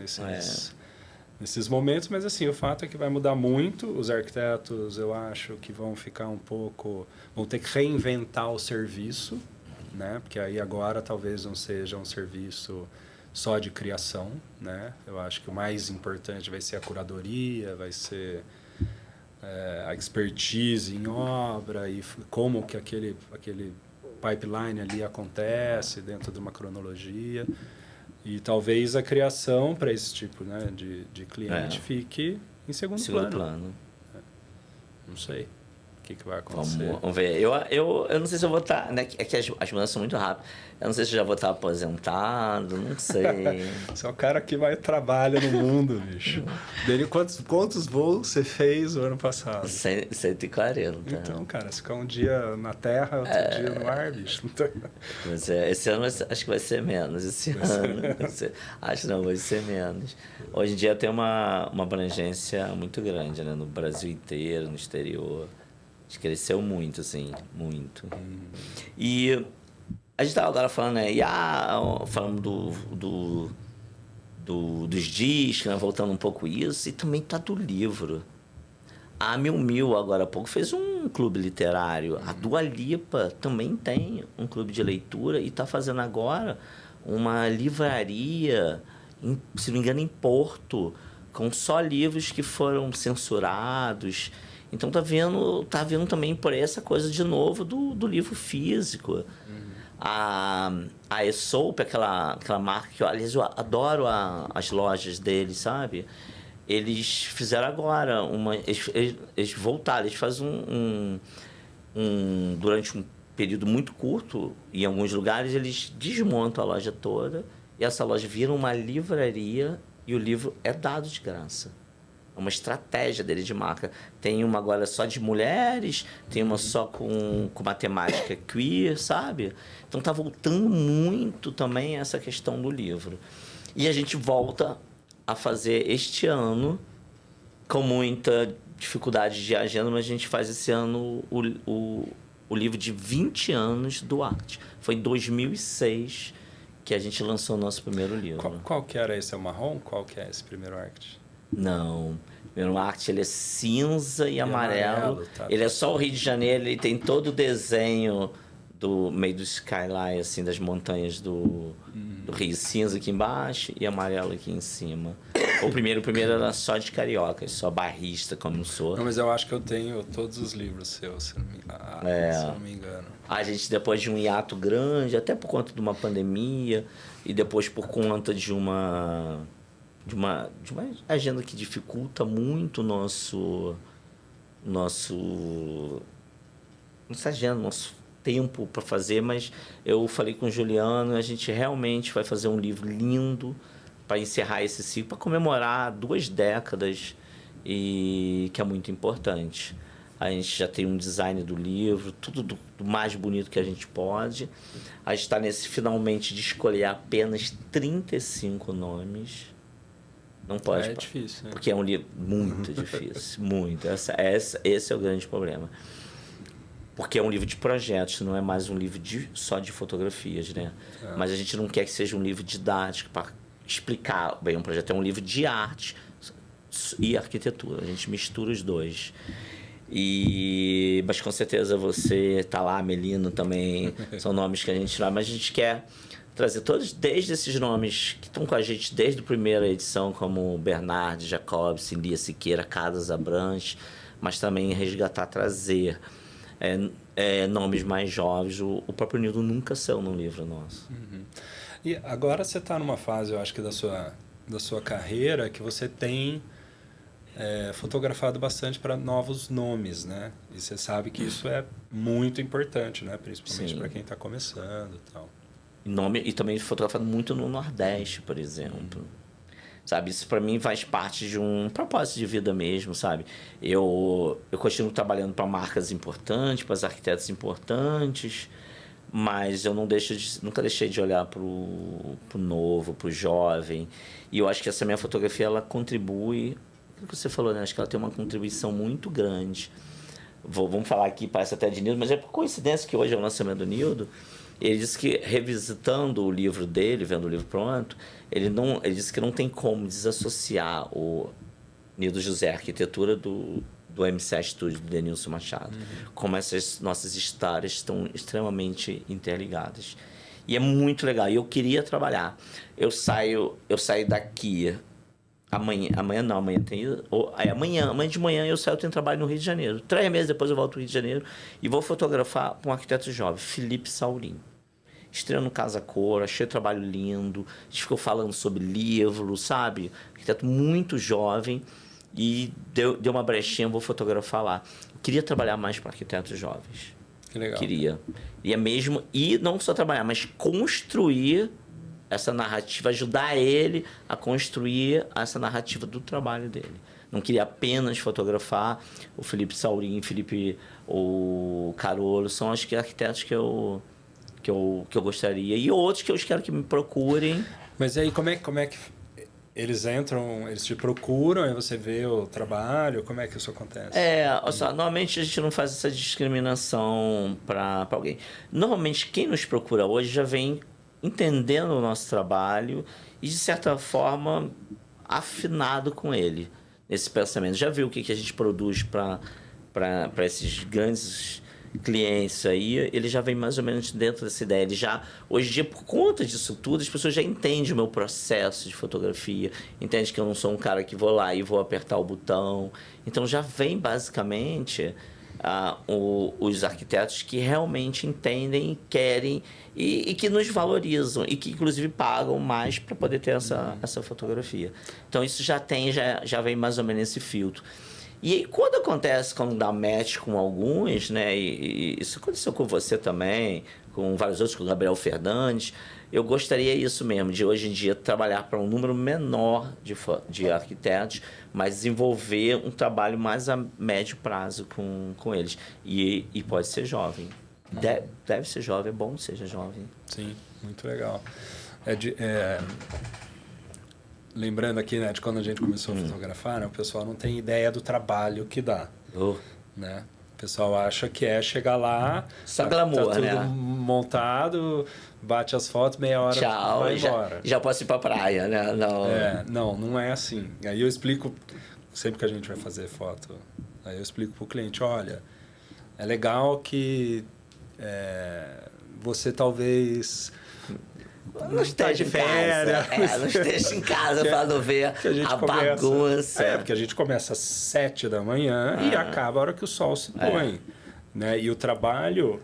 Speaker 1: momentos, mas assim, o fato é que vai mudar muito. Os arquitetos, eu acho que vão ficar vão ter que reinventar o serviço, né? Porque aí agora talvez não seja um serviço só de criação, né? Eu acho que o mais importante vai ser a curadoria, vai ser a expertise em obra e como que aquele pipeline ali acontece dentro de uma cronologia. E talvez a criação para esse tipo, né, de cliente fique em segundo plano. Não sei o que vai acontecer.
Speaker 2: Vamos ver. Eu não sei se eu vou estar... Né, é que as mudanças são muito rápidas. Eu não sei se eu já vou estar aposentado, não sei.
Speaker 1: Você é o cara que mais trabalha no mundo, bicho. Dele, quantos voos você fez o ano passado?
Speaker 2: 140.
Speaker 1: Então, cara, se ficar um dia na terra, outro dia no ar, bicho. Não tem...
Speaker 2: Mas esse ano acho que vai ser menos. Acho não, vai ser menos. Hoje em dia tem uma abrangência muito grande, né? No Brasil inteiro, no exterior. A gente cresceu muito, assim, muito. E a gente estava agora falando, né? Falando dos discos, né? Voltando um pouco isso, e também tá do livro. A Mil agora há pouco fez um clube literário. A Dua Lipa também tem um clube de leitura e está fazendo agora uma livraria, se não me engano, em Porto, com só livros que foram censurados. Então tá vendo também por essa coisa de novo do livro físico. A Aesop, aquela marca que aliás, eu adoro as lojas deles, sabe? Eles fizeram agora eles voltaram, eles fazem durante um período muito curto, em alguns lugares eles desmontam a loja toda e essa loja vira uma livraria e o livro é dado de graça. É uma estratégia dele de marca. Tem uma agora só de mulheres, tem uma só com matemática queer, sabe? Então tá voltando muito também essa questão do livro. E a gente volta a fazer este ano, com muita dificuldade de agenda, mas a gente faz esse ano o livro de 20 anos do Arte. Foi em 2006 que a gente lançou o nosso primeiro livro.
Speaker 1: Qual que era esse? É o marrom? Qual que é esse primeiro Arte?
Speaker 2: Não. O primeiro Arte ele é cinza e amarelo. Tá. Ele é só o Rio de Janeiro, ele tem todo o desenho do meio do skyline, assim, das montanhas do Rio, cinza aqui embaixo e amarelo aqui em cima. O primeiro era só de cariocas, só barrista, como eu sou.
Speaker 1: Não, mas eu acho que eu tenho todos os livros seus, se eu não me engano.
Speaker 2: A gente, depois de um hiato grande, até por conta de uma pandemia, e depois por conta de uma agenda que dificulta muito nossa agenda, nosso tempo para fazer, mas eu falei com o Juliano, a gente realmente vai fazer um livro lindo para encerrar esse ciclo, para comemorar 2 décadas, e que é muito importante. A gente já tem um design do livro, tudo do mais bonito que a gente pode. A gente está nesse finalmente de escolher apenas 35 nomes. Não pode.
Speaker 1: É difícil, né?
Speaker 2: Porque é um livro muito difícil, muito. Esse é o grande problema. Porque é um livro de projetos, não é mais um livro só de fotografias, né? Mas a gente não quer que seja um livro didático para explicar bem um projeto. É um livro de arte e arquitetura. A gente mistura os dois. Mas com certeza você tá lá, Melino também, são nomes que a gente não, mas a gente quer trazer todos, desde esses nomes que estão com a gente desde a primeira edição, como Bernard Jacobs, Lia Siqueira, Casas Abrantes, mas também resgatar, trazer nomes mais jovens. O próprio Nildo nunca saiu num livro nosso.
Speaker 1: Uhum. E agora você está numa fase, eu acho que da sua carreira, que você tem fotografado bastante para novos nomes, né? E você sabe que isso é muito importante, né? Principalmente para quem está começando e tal.
Speaker 2: E também fotografado muito no Nordeste, por exemplo. Sabe, isso para mim faz parte de um propósito de vida mesmo, sabe? Eu continuo trabalhando para marcas importantes, para arquitetos importantes, mas eu nunca deixei de olhar pro novo, pro jovem. E eu acho que essa minha fotografia, ela contribui, o que você falou, né? Acho que ela tem uma contribuição muito grande. Vamos falar aqui, parece até de Nildo, mas é por coincidência que hoje é o lançamento do Nildo. Ele disse que, revisitando o livro dele, vendo o livro pronto, ele disse que não tem como desassociar o Nildo José, a arquitetura do M7 Studio, do Denilson Machado. Como essas nossas histórias estão extremamente interligadas. E é muito legal. E eu queria trabalhar. Eu saio daqui... Amanhã de manhã eu saio, eu tenho trabalho no Rio de Janeiro. 3 meses depois eu volto ao Rio de Janeiro e vou fotografar um arquiteto jovem, Felipe Saurin. Estreou no Casa Cor, achei o trabalho lindo. A gente ficou falando sobre livro, sabe? Arquiteto muito jovem e deu uma brechinha, vou fotografar lá. Eu queria trabalhar mais para arquitetos jovens.
Speaker 1: Que legal.
Speaker 2: Queria. E não só trabalhar, mas construir essa narrativa, ajudar ele a construir essa narrativa do trabalho dele. Não queria apenas fotografar o Felipe Saurin, o Carolo, são acho que arquitetos que eu gostaria. E outros que eu quero que me procurem.
Speaker 1: Mas aí como é que eles entram, eles te procuram, aí você vê o trabalho, como é que isso acontece?
Speaker 2: Normalmente a gente não faz essa discriminação para alguém. Normalmente quem nos procura hoje já vem entendendo o nosso trabalho e, de certa forma, afinado com ele, nesse pensamento. Já viu o que a gente produz para esses grandes clientes aí, ele já vem mais ou menos dentro dessa ideia. Hoje em dia, por conta disso tudo, as pessoas já entendem o meu processo de fotografia, entendem que eu não sou um cara que vou lá e vou apertar o botão. Então, já vem, basicamente... os arquitetos que realmente entendem, querem e que nos valorizam e que inclusive pagam mais para poder ter essa fotografia. Então isso já vem mais ou menos esse filtro. E aí, quando dá match com alguns, né, e isso aconteceu com você também, com vários outros, com o Gabriel Fernandes, eu gostaria isso mesmo, de hoje em dia trabalhar para um número menor de arquitetos, mas desenvolver um trabalho mais a médio prazo com eles. E pode ser jovem. Deve ser jovem, é bom que seja jovem.
Speaker 1: Sim, muito legal. Lembrando aqui, né, de quando a gente começou a fotografar, né, o pessoal não tem ideia do trabalho que dá. Né? O pessoal acha que é chegar lá,
Speaker 2: só glamour,
Speaker 1: tá tudo
Speaker 2: né?
Speaker 1: montado, bate as fotos, meia hora,
Speaker 2: tchau,
Speaker 1: vai embora.
Speaker 2: Já posso ir pra praia, né?
Speaker 1: Não é assim. Aí eu explico, sempre que a gente vai fazer foto, aí eu explico pro cliente, olha, é legal que você talvez
Speaker 2: não esteja em casa. Não esteja em casa para não ver a bagunça.
Speaker 1: Porque a gente começa às 7 da manhã e acaba a hora que o sol se põe. Né? E o trabalho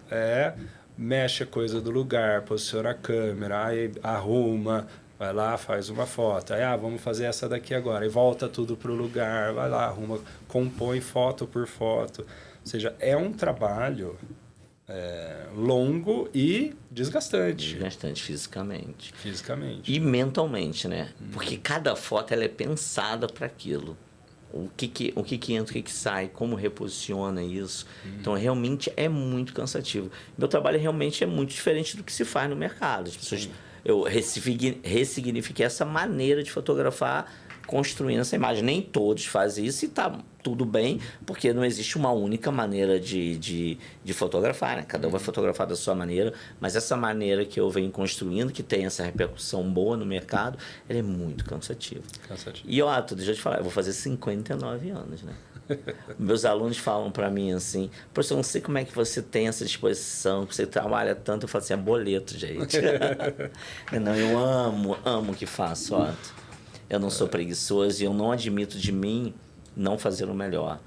Speaker 1: mexe a coisa do lugar, posiciona a câmera, aí arruma, vai lá, faz uma foto. Aí, vamos fazer essa daqui agora. E volta tudo para o lugar, vai lá, arruma, compõe foto por foto. Ou seja, é um trabalho longo e desgastante.
Speaker 2: Desgastante fisicamente.
Speaker 1: Fisicamente.
Speaker 2: E mentalmente, né? Porque cada foto ela é pensada para aquilo. O que entra, o que sai, como reposiciona isso. Então, realmente é muito cansativo. Meu trabalho realmente é muito diferente do que se faz no mercado. As pessoas, eu ressignifiquei essa maneira de fotografar, construindo essa imagem. Nem todos fazem isso e está tudo bem, porque não existe uma única maneira de fotografar, né? Cada um vai fotografar da sua maneira, mas essa maneira que eu venho construindo, que tem essa repercussão boa no mercado, ela é muito cansativa. E, deixa eu te falar, eu vou fazer 59 anos, né? Meus alunos falam para mim assim, professor, eu não sei como é que você tem essa disposição, você trabalha tanto. Eu falo assim, é boleto, gente. Não, eu amo o que faço, Eu não sou preguiçoso e eu não admito de mim não fazer o melhor.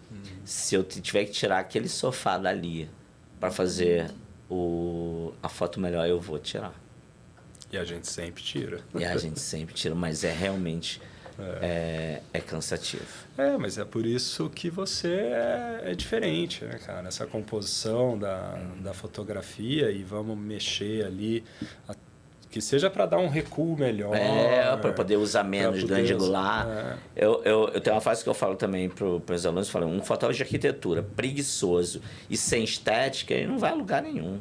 Speaker 2: Se eu tiver que tirar aquele sofá dali para fazer a foto melhor, eu vou tirar.
Speaker 1: E a gente sempre tira.
Speaker 2: Mas realmente cansativo.
Speaker 1: Mas é por isso que você é diferente, né, cara? Essa composição da fotografia e vamos mexer ali... Que seja para dar um recuo melhor.
Speaker 2: Para poder usar menos grande angular. Eu tenho uma frase que eu falo também para os meus alunos, falo, um fotógrafo de arquitetura preguiçoso e sem estética, ele não vai a lugar nenhum.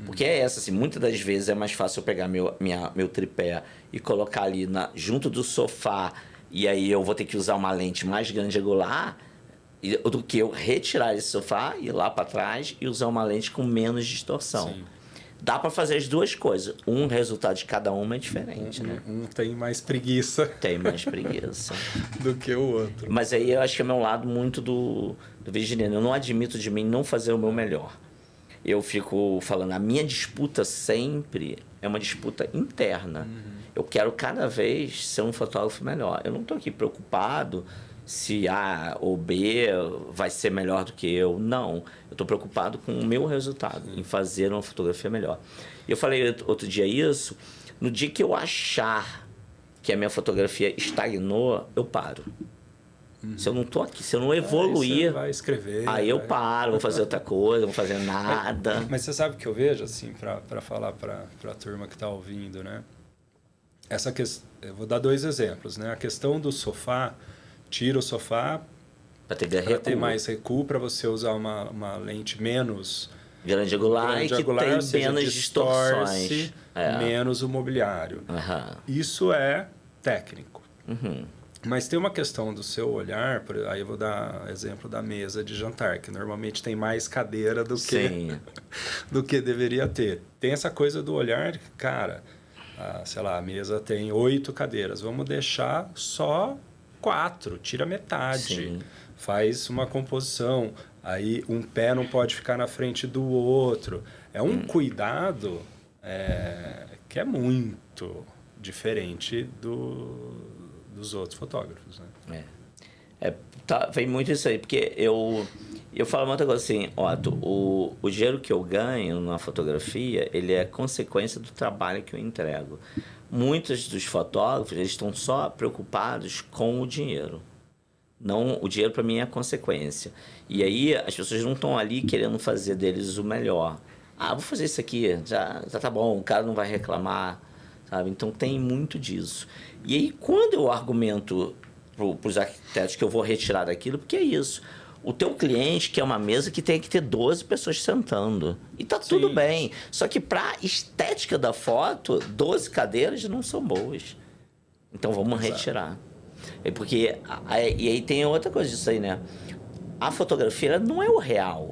Speaker 2: Porque assim, muitas das vezes é mais fácil eu pegar meu tripé e colocar ali junto do sofá, e aí eu vou ter que usar uma lente mais grande angular, do que eu retirar esse sofá, ir lá para trás e usar uma lente com menos distorção. Sim. Dá para fazer as duas coisas. O resultado de cada uma é diferente, né?
Speaker 1: Um tem mais preguiça.
Speaker 2: Do
Speaker 1: que o outro.
Speaker 2: Mas aí eu acho que é meu lado muito do virginiano. Eu não admito de mim não fazer o meu melhor. Eu fico falando, a minha disputa sempre é uma disputa interna. Eu quero cada vez ser um fotógrafo melhor. Eu não estou aqui preocupado se A ou B vai ser melhor do que eu. Não. Eu estou preocupado com o meu resultado, em fazer uma fotografia melhor. E eu falei outro dia isso, no dia que eu achar que a minha fotografia estagnou, eu paro. Se eu não estou aqui, se eu não evoluir,
Speaker 1: você vai escrever,
Speaker 2: aí eu paro, vou fazer outra coisa, não vou fazer nada.
Speaker 1: Mas você sabe o que eu vejo, assim, para falar para a turma que está ouvindo, né? Eu vou dar 2 exemplos, né? A questão do sofá, tira o sofá para ter mais recuo, para você usar uma lente menos
Speaker 2: grande angular e que tem menos distorções,
Speaker 1: menos o mobiliário. Isso é técnico. Mas tem uma questão do seu olhar, aí eu vou dar exemplo da mesa de jantar, que normalmente tem mais cadeira do que deveria ter. Tem essa coisa do olhar, cara, sei lá, a mesa tem 8 cadeiras, vamos deixar só 4, tira metade, faz uma composição, aí um pé não pode ficar na frente do outro. É um cuidado que é muito diferente dos outros fotógrafos, né?
Speaker 2: Vem muito isso aí, porque eu falo muita coisa assim, o dinheiro que eu ganho na fotografia, ele é consequência do trabalho que eu entrego. Muitos dos fotógrafos, eles estão só preocupados com o dinheiro. Não, o dinheiro para mim é a consequência. E aí as pessoas não estão ali querendo fazer deles o melhor. Vou fazer isso aqui, já tá bom, o cara não vai reclamar, sabe? Então tem muito disso. E aí quando eu argumento para os arquitetos que eu vou retirar daquilo, porque é isso. O teu cliente quer uma mesa que tem que ter 12 pessoas sentando. E tá tudo bem. Só que para estética da foto, 12 cadeiras não são boas. Então vamos retirar. Porque e aí tem outra coisa disso aí, né? A fotografia ela não é o real.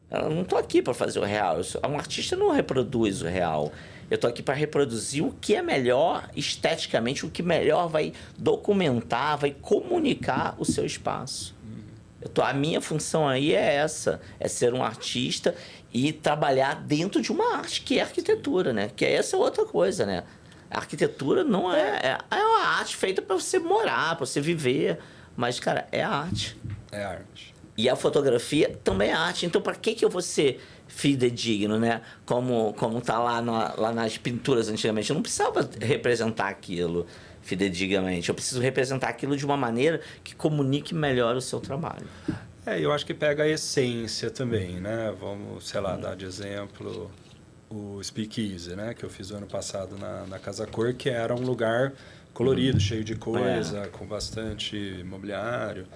Speaker 2: Eu não tô aqui para fazer o real. Um artista não reproduz o real. Eu tô aqui para reproduzir o que é melhor esteticamente, o que melhor vai documentar, vai comunicar o seu espaço. A minha função aí é essa, é ser um artista e trabalhar dentro de uma arte, que é a arquitetura, né? Que essa é outra coisa, né? A arquitetura não é uma arte feita para você morar, para você viver, mas, cara, é arte.
Speaker 1: É arte.
Speaker 2: E a fotografia também é arte. Então, para que eu vou ser fidedigno, né? Como tá lá nas pinturas antigamente. Eu não precisava representar aquilo fidedignamente. Eu preciso representar aquilo de uma maneira que comunique melhor o seu trabalho.
Speaker 1: Eu acho que pega a essência também, né? Vamos, sei lá, dar de exemplo o Speakeasy, né? Que eu fiz o ano passado na Casa Cor, que era um lugar colorido, cheio de coisa, com bastante mobiliário.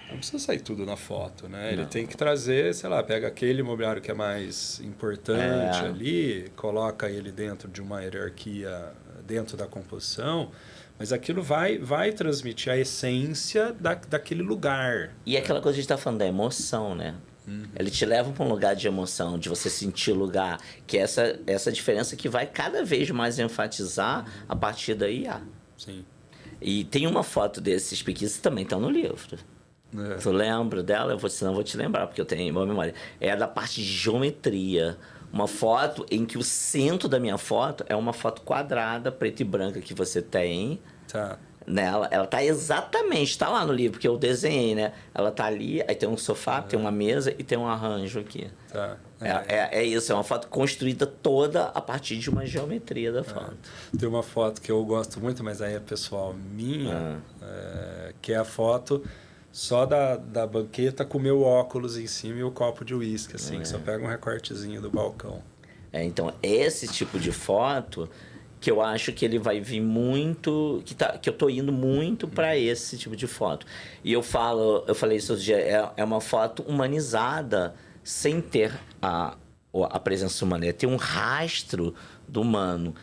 Speaker 1: Não precisa sair tudo na foto, né? Ele tem que trazer, sei lá, pega aquele mobiliário que é mais importante ali, coloca ele dentro de uma hierarquia, dentro da composição, mas aquilo vai transmitir a essência daquele lugar.
Speaker 2: E aquela coisa que a gente está falando da emoção, né? Ele te leva para um lugar de emoção, de você sentir o lugar, que é essa diferença que vai cada vez mais enfatizar a partir da IA.
Speaker 1: Sim.
Speaker 2: E tem uma foto desses Speakeasy que também está no livro. Tu lembra dela? Senão eu vou te lembrar, porque eu tenho boa memória. É da parte de geometria. Uma foto em que o centro da minha foto é uma foto quadrada, preta e branca, que você tem.
Speaker 1: Tá.
Speaker 2: Nela. Ela tá exatamente, tá lá no livro, que eu desenhei, né? Ela tá ali, aí tem um sofá, tem uma mesa e tem um arranjo aqui.
Speaker 1: Tá.
Speaker 2: É isso, é uma foto construída toda a partir de uma geometria da foto.
Speaker 1: Tem uma foto que eu gosto muito, mas aí é pessoal minha, que é a foto só da banqueta com o meu óculos em cima e o copo de uísque, assim, que só pega um recortezinho do balcão.
Speaker 2: Então, esse tipo de foto que eu acho que ele vai vir muito, que eu tô indo muito para esse tipo de foto. E eu falei isso outro dia, é uma foto humanizada sem ter a presença humana, tem um rastro do humano.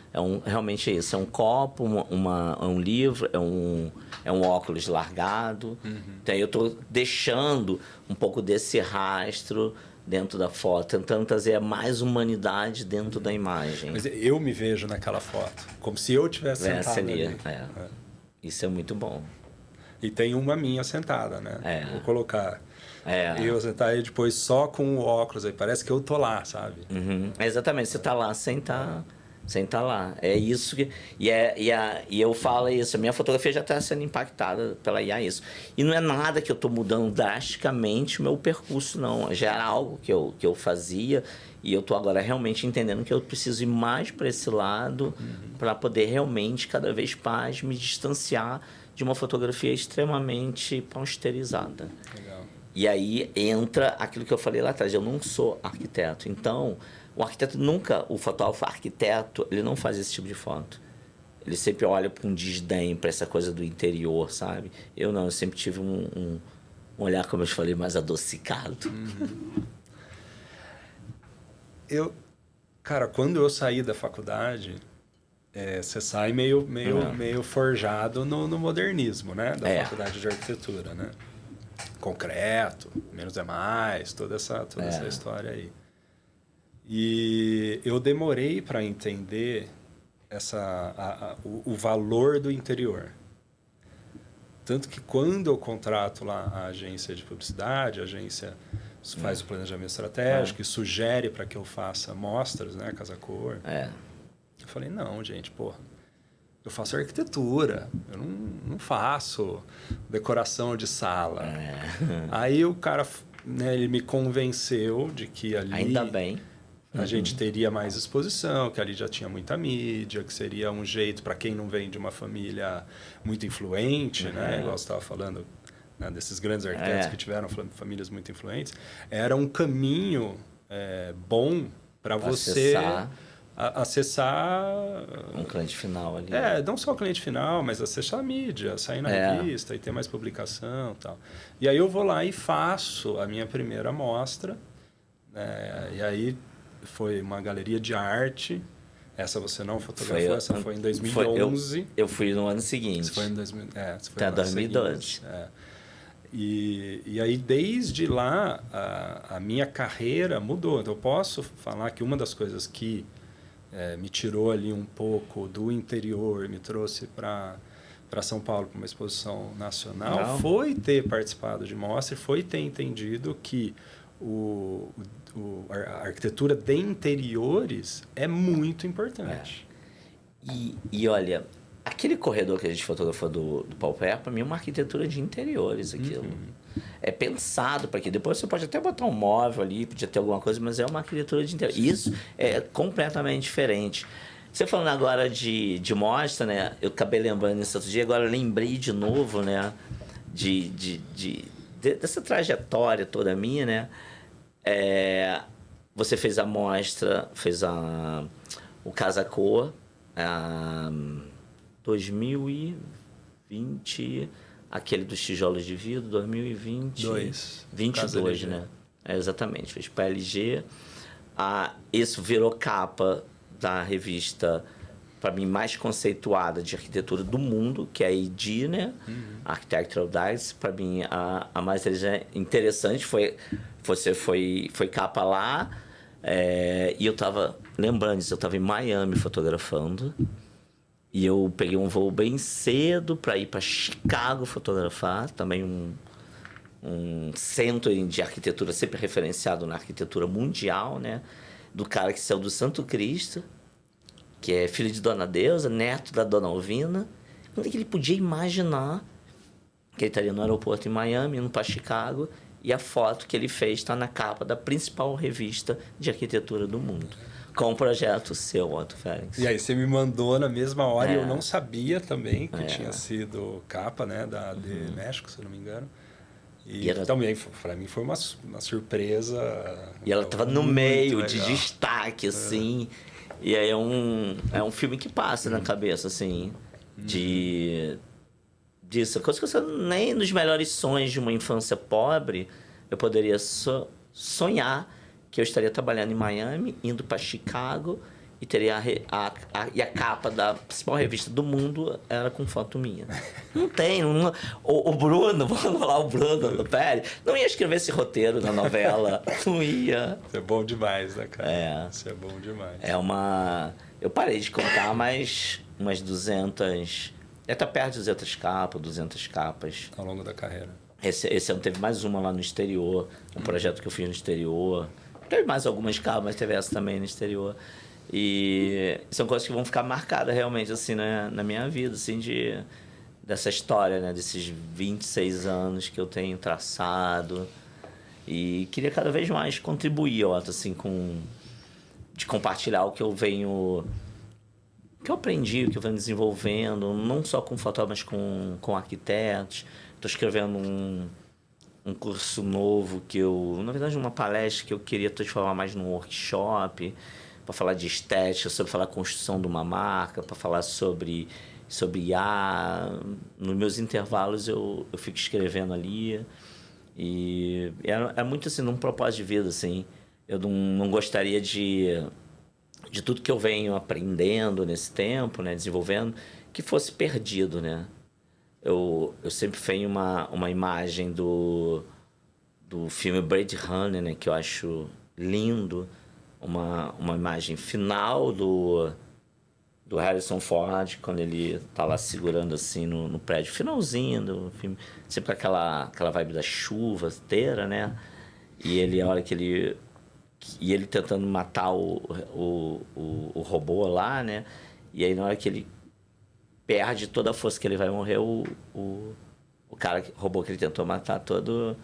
Speaker 2: Realmente é isso, é um copo, um livro, é um óculos largado. Então eu estou deixando um pouco desse rastro dentro da foto, tentando trazer mais humanidade dentro da imagem.
Speaker 1: Mas eu me vejo naquela foto, como se eu tivesse sentado ali.
Speaker 2: Isso é muito bom.
Speaker 1: E tem uma minha sentada, né? Vou colocar... eu sentar aí depois só com o óculos aí, parece que eu tô lá, sabe?
Speaker 2: Exatamente, você tá lá sem tá lá. É isso que... E eu falo isso, a minha fotografia já está sendo impactada pela IA, isso. E não é nada que eu tô mudando drasticamente o meu percurso, não. Já era algo que eu fazia e eu tô agora realmente entendendo que eu preciso ir mais para esse lado para poder realmente, cada vez mais, me distanciar de uma fotografia extremamente pausterizada.
Speaker 1: Legal.
Speaker 2: E aí entra aquilo que eu falei lá atrás, eu não sou arquiteto. Então, o arquiteto nunca, o fotógrafo arquiteto, ele não faz esse tipo de foto. Ele sempre olha com um desdém para essa coisa do interior, sabe? Eu não, eu sempre tive um olhar, como eu te falei, mais adocicado.
Speaker 1: Cara, quando eu saí da faculdade, você sai meio forjado no modernismo, né? Da faculdade de arquitetura, né? Concreto, menos é mais, toda essa história aí. E eu demorei para entender o valor do interior. Tanto que quando eu contrato lá a agência de publicidade, a agência faz o planejamento estratégico e sugere para que eu faça mostras, né, Casa Cor. Eu falei, não, gente, porra, eu faço arquitetura, eu não faço decoração de sala. Aí o cara, né, ele me convenceu de que ali...
Speaker 2: Ainda bem.
Speaker 1: A gente teria mais exposição, que ali já tinha muita mídia, que seria um jeito para quem não vem de uma família muito influente, né? Igual você estava falando, né, desses grandes arquitetos que tiveram famílias muito influentes. Era um caminho bom para você acessar
Speaker 2: um cliente final ali.
Speaker 1: Não só o cliente final, mas acessar a mídia, sair na revista e ter mais publicação e tal. E aí eu vou lá e faço a minha primeira mostra, e aí foi uma galeria de arte. Essa você não fotografou, essa foi em 2011.
Speaker 2: Eu fui no ano seguinte.
Speaker 1: Isso foi em 2000,
Speaker 2: Até 2012.
Speaker 1: E aí, desde lá, a minha carreira mudou. Então, eu posso falar que uma das coisas que me tirou ali um pouco do interior, me trouxe para para São Paulo para uma exposição nacional,
Speaker 2: Não.
Speaker 1: foi ter participado de mostra, foi ter entendido que a arquitetura de interiores é muito importante.
Speaker 2: E olha, aquele corredor que a gente fotografou do Pauper, para mim é uma arquitetura de interiores aquilo. É pensado para quê? Depois você pode até botar um móvel ali, podia ter alguma coisa, mas é uma arquitetura de interiores. Isso é completamente diferente. Você falando agora de mostra, né? Eu acabei lembrando isso outro dia, agora eu lembrei de novo, né? Dessa trajetória toda minha, né? Você fez a mostra, fez o Casa Cor, 2020, aquele dos tijolos de vidro, 2022, né? Exatamente, fez para a LG. Isso virou capa da revista, para mim, mais conceituada de arquitetura do mundo, que é a ED, né? Architectural Digest. Para mim, a mais interessante foi capa lá. E eu estava, lembrando disso, eu estava em Miami fotografando. E eu peguei um voo bem cedo para ir para Chicago fotografar. Também um centro de arquitetura sempre referenciado na arquitetura mundial, né? Do cara que saiu do Santo Cristo, que é filho de Dona Deusa, neto da Dona Alvina. Quando é que ele podia imaginar que ele estaria no aeroporto em Miami, indo para Chicago, e a foto que ele fez está na capa da principal revista de arquitetura do mundo, com um projeto seu, Otto Félix.
Speaker 1: E aí você me mandou na mesma hora e eu não sabia também que tinha sido capa, né, de México, se eu não me engano. E também, para mim, foi uma surpresa.
Speaker 2: E ela estava no meio, de destaque, assim. E aí é um filme que passa na cabeça, assim, disso. Coisa que você nem nos melhores sonhos de uma infância pobre, eu poderia sonhar que eu estaria trabalhando em Miami, indo para Chicago, e teria a capa da principal revista do mundo era com foto minha. Não tem. O Bruno, vamos falar o Bruno Pérez, não ia escrever esse roteiro na novela. Não ia.
Speaker 1: Isso é bom demais, né, cara? Isso é bom demais.
Speaker 2: Eu parei de contar, mas umas 200... Até perto de 200 capas.
Speaker 1: Ao longo da carreira.
Speaker 2: Esse ano teve mais uma lá no exterior, um projeto que eu fiz no exterior. Teve mais algumas capas, mas teve essa também no exterior. E são coisas que vão ficar marcadas realmente assim na minha vida, assim, dessa história, né? Desses 26 anos que eu tenho traçado. E queria cada vez mais contribuir, Otto, assim, de compartilhar o que eu venho... O que eu aprendi, o que eu venho desenvolvendo, não só com fotógrafos, mas com arquitetos. Estou escrevendo um curso novo na verdade, uma palestra que eu queria transformar mais num workshop, para falar de estética, sobre falar construção de uma marca, para falar sobre IA. Nos meus intervalos eu fico escrevendo ali. E é muito assim, num propósito de vida, assim. Eu não gostaria de tudo que eu venho aprendendo nesse tempo, né, desenvolvendo, que fosse perdido, né? Eu sempre tenho uma imagem do filme Blade Runner, né, que eu acho lindo, uma imagem final do Harrison Ford, quando ele tá lá segurando assim no prédio, finalzinho do filme, sempre com aquela vibe da chuva inteira, né? E a hora que ele... E ele tentando matar o robô lá, né? E aí, na hora que ele perde toda a força que ele vai morrer, o robô que ele tentou matar todo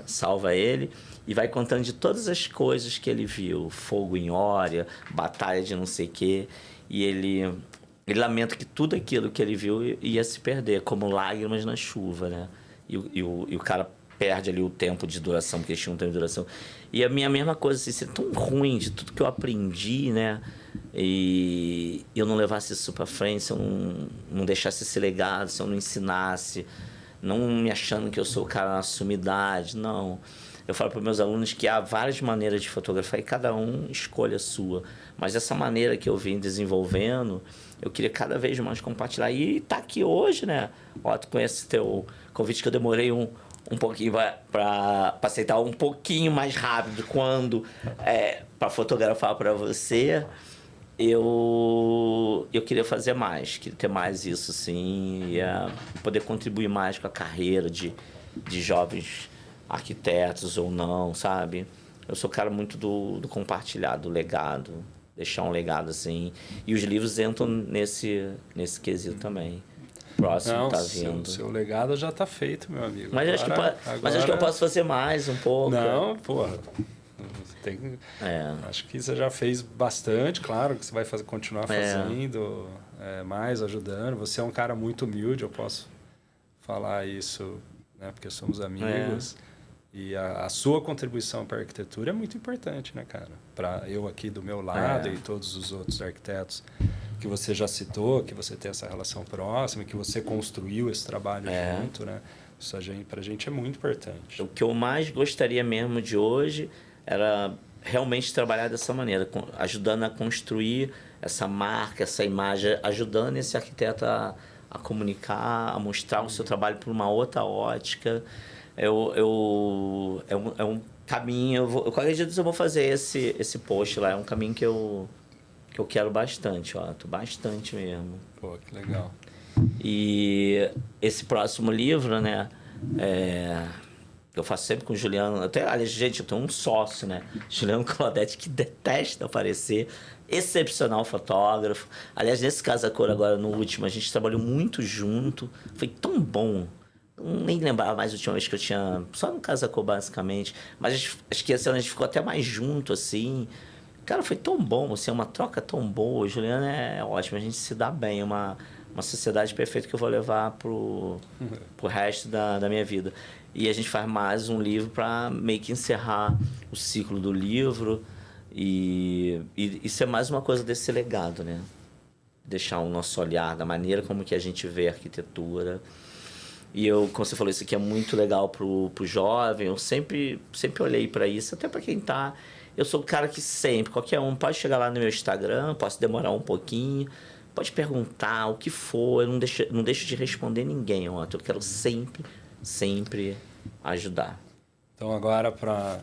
Speaker 2: salva ele e vai contando de todas as coisas que ele viu. Fogo em Ória, batalha de não sei o quê. E ele lamenta que tudo aquilo que ele viu ia se perder, como lágrimas na chuva, né? E o cara perde ali o tempo de duração, porque eles tinham um tempo de duração. E a minha mesma coisa, assim, ser tão ruim de tudo que eu aprendi, né? E eu não levasse isso para frente, se eu não deixasse esse legado, se eu não ensinasse, não me achando que eu sou o cara na sumidade, não. Eu falo para meus alunos que há várias maneiras de fotografar e cada um escolhe a sua. Mas essa maneira que eu vim desenvolvendo, eu queria cada vez mais compartilhar. E tá aqui hoje, né? Ó, tu conhece teu convite que eu demorei um pouquinho para aceitar um pouquinho mais rápido quando para fotografar para você. eu queria fazer mais, queria ter mais isso, sim, e poder contribuir mais com a carreira de jovens arquitetos ou não, sabe? Eu sou cara muito do compartilhar, do legado, deixar um legado, assim. E os livros entram nesse quesito também. Próximo
Speaker 1: Não,
Speaker 2: tá vindo.
Speaker 1: Seu legado já tá feito, meu amigo.
Speaker 2: Mas, acho que eu posso fazer mais um pouco.
Speaker 1: Não, porra. Acho que você já fez bastante, claro que você vai continuar fazendo mais, ajudando. Você é um cara muito humilde, eu posso falar isso, né, porque somos amigos. E a sua contribuição para a arquitetura é muito importante, né, cara? Para eu aqui do meu lado e todos os outros arquitetos que você já citou, que você tem essa relação próxima, que você construiu esse trabalho junto, né? Isso para a gente é muito importante.
Speaker 2: O que eu mais gostaria mesmo de hoje era realmente trabalhar dessa maneira, ajudando a construir essa marca, essa imagem, ajudando esse arquiteto a comunicar, a mostrar o seu trabalho por uma outra ótica. É um caminho... Qualquer dia eu vou fazer esse post lá. É um caminho que eu quero bastante, ó. Bastante mesmo.
Speaker 1: Pô, que legal.
Speaker 2: E esse próximo livro, né? Eu faço sempre com o Juliano. Aliás, gente, eu tenho um sócio, né? Juliano Claudete, que detesta aparecer. Excepcional fotógrafo. Aliás, nesse Casa Cor agora, no último, a gente trabalhou muito junto. Foi tão bom. Nem lembrava mais a última vez que eu tinha... Só no Casa Cor, basicamente. Mas acho que esse ano a gente ficou até mais junto, assim. Cara, foi tão bom, assim, uma troca tão boa. O Juliano é ótimo, a gente se dá bem. Uma sociedade perfeita que eu vou levar pro resto da minha vida. E a gente faz mais um livro para meio que encerrar o ciclo do livro. E isso é mais uma coisa desse legado, né? Deixar o nosso olhar, da maneira como que a gente vê a arquitetura. E como você falou, isso aqui é muito legal pro jovem. Eu sempre olhei para isso, até para quem tá... Eu sou o cara que sempre, qualquer um, pode chegar lá no meu Instagram, posso demorar um pouquinho, pode perguntar o que for, eu não deixo de responder ninguém, ó. Eu quero sempre ajudar.
Speaker 1: Então agora para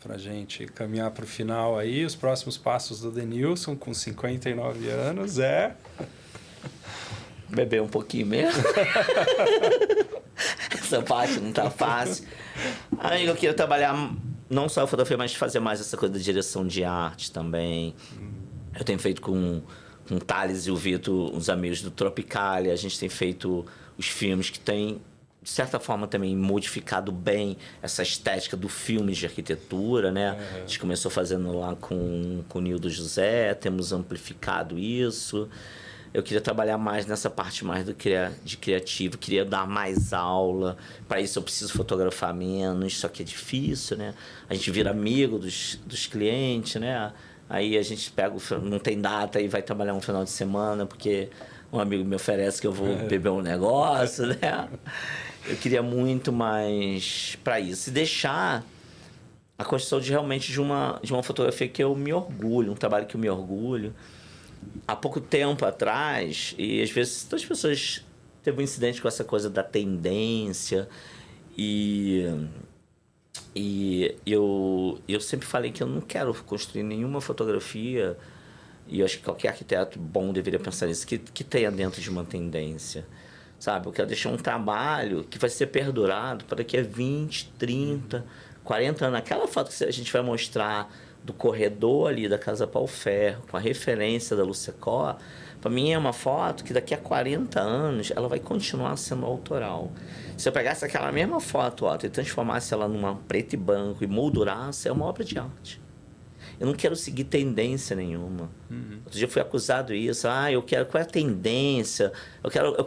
Speaker 1: a gente caminhar para o final aí, os próximos passos do Denilson com 59 anos
Speaker 2: beber um pouquinho mesmo. Essa parte não tá fácil. Aí eu queria trabalhar não só a fotografia, mas fazer mais essa coisa da direção de arte também. Eu tenho feito com o Thales e o Vitor, uns amigos do Tropicalia. A gente tem feito os filmes que têm, de certa forma, também modificado bem essa estética do filme de arquitetura, né? A gente começou fazendo lá com o Nildo José, temos amplificado isso. Eu queria trabalhar mais nessa parte mais de criativo, queria dar mais aula. Para isso eu preciso fotografar menos, só que é difícil, né? A gente vira amigo dos clientes, né? Aí a gente não tem data e vai trabalhar um final de semana, porque um amigo me oferece que eu vou beber um negócio, né? Eu queria muito mais para isso. E deixar a construção realmente de uma fotografia que eu me orgulho, um trabalho que eu me orgulho. Há pouco tempo atrás, e às vezes todas as pessoas teve um incidente com essa coisa da tendência, e eu sempre falei que eu não quero construir nenhuma fotografia, e eu acho que qualquer arquiteto bom deveria pensar nisso, que tenha dentro de uma tendência, sabe? Eu quero deixar um trabalho que vai ser perdurado para daqui a 20, 30, 40 anos. Aquela foto que a gente vai mostrar do corredor ali da Casa Paulo Ferro, com a referência da Lucecó, para mim é uma foto que daqui a 40 anos ela vai continuar sendo autoral. Se eu pegasse aquela mesma foto, ó, e transformasse ela numa preto e branco e moldurasse, é uma obra de arte. Eu não quero seguir tendência nenhuma. Outro dia eu fui acusado disso. Qual é a tendência? Não quero. Eu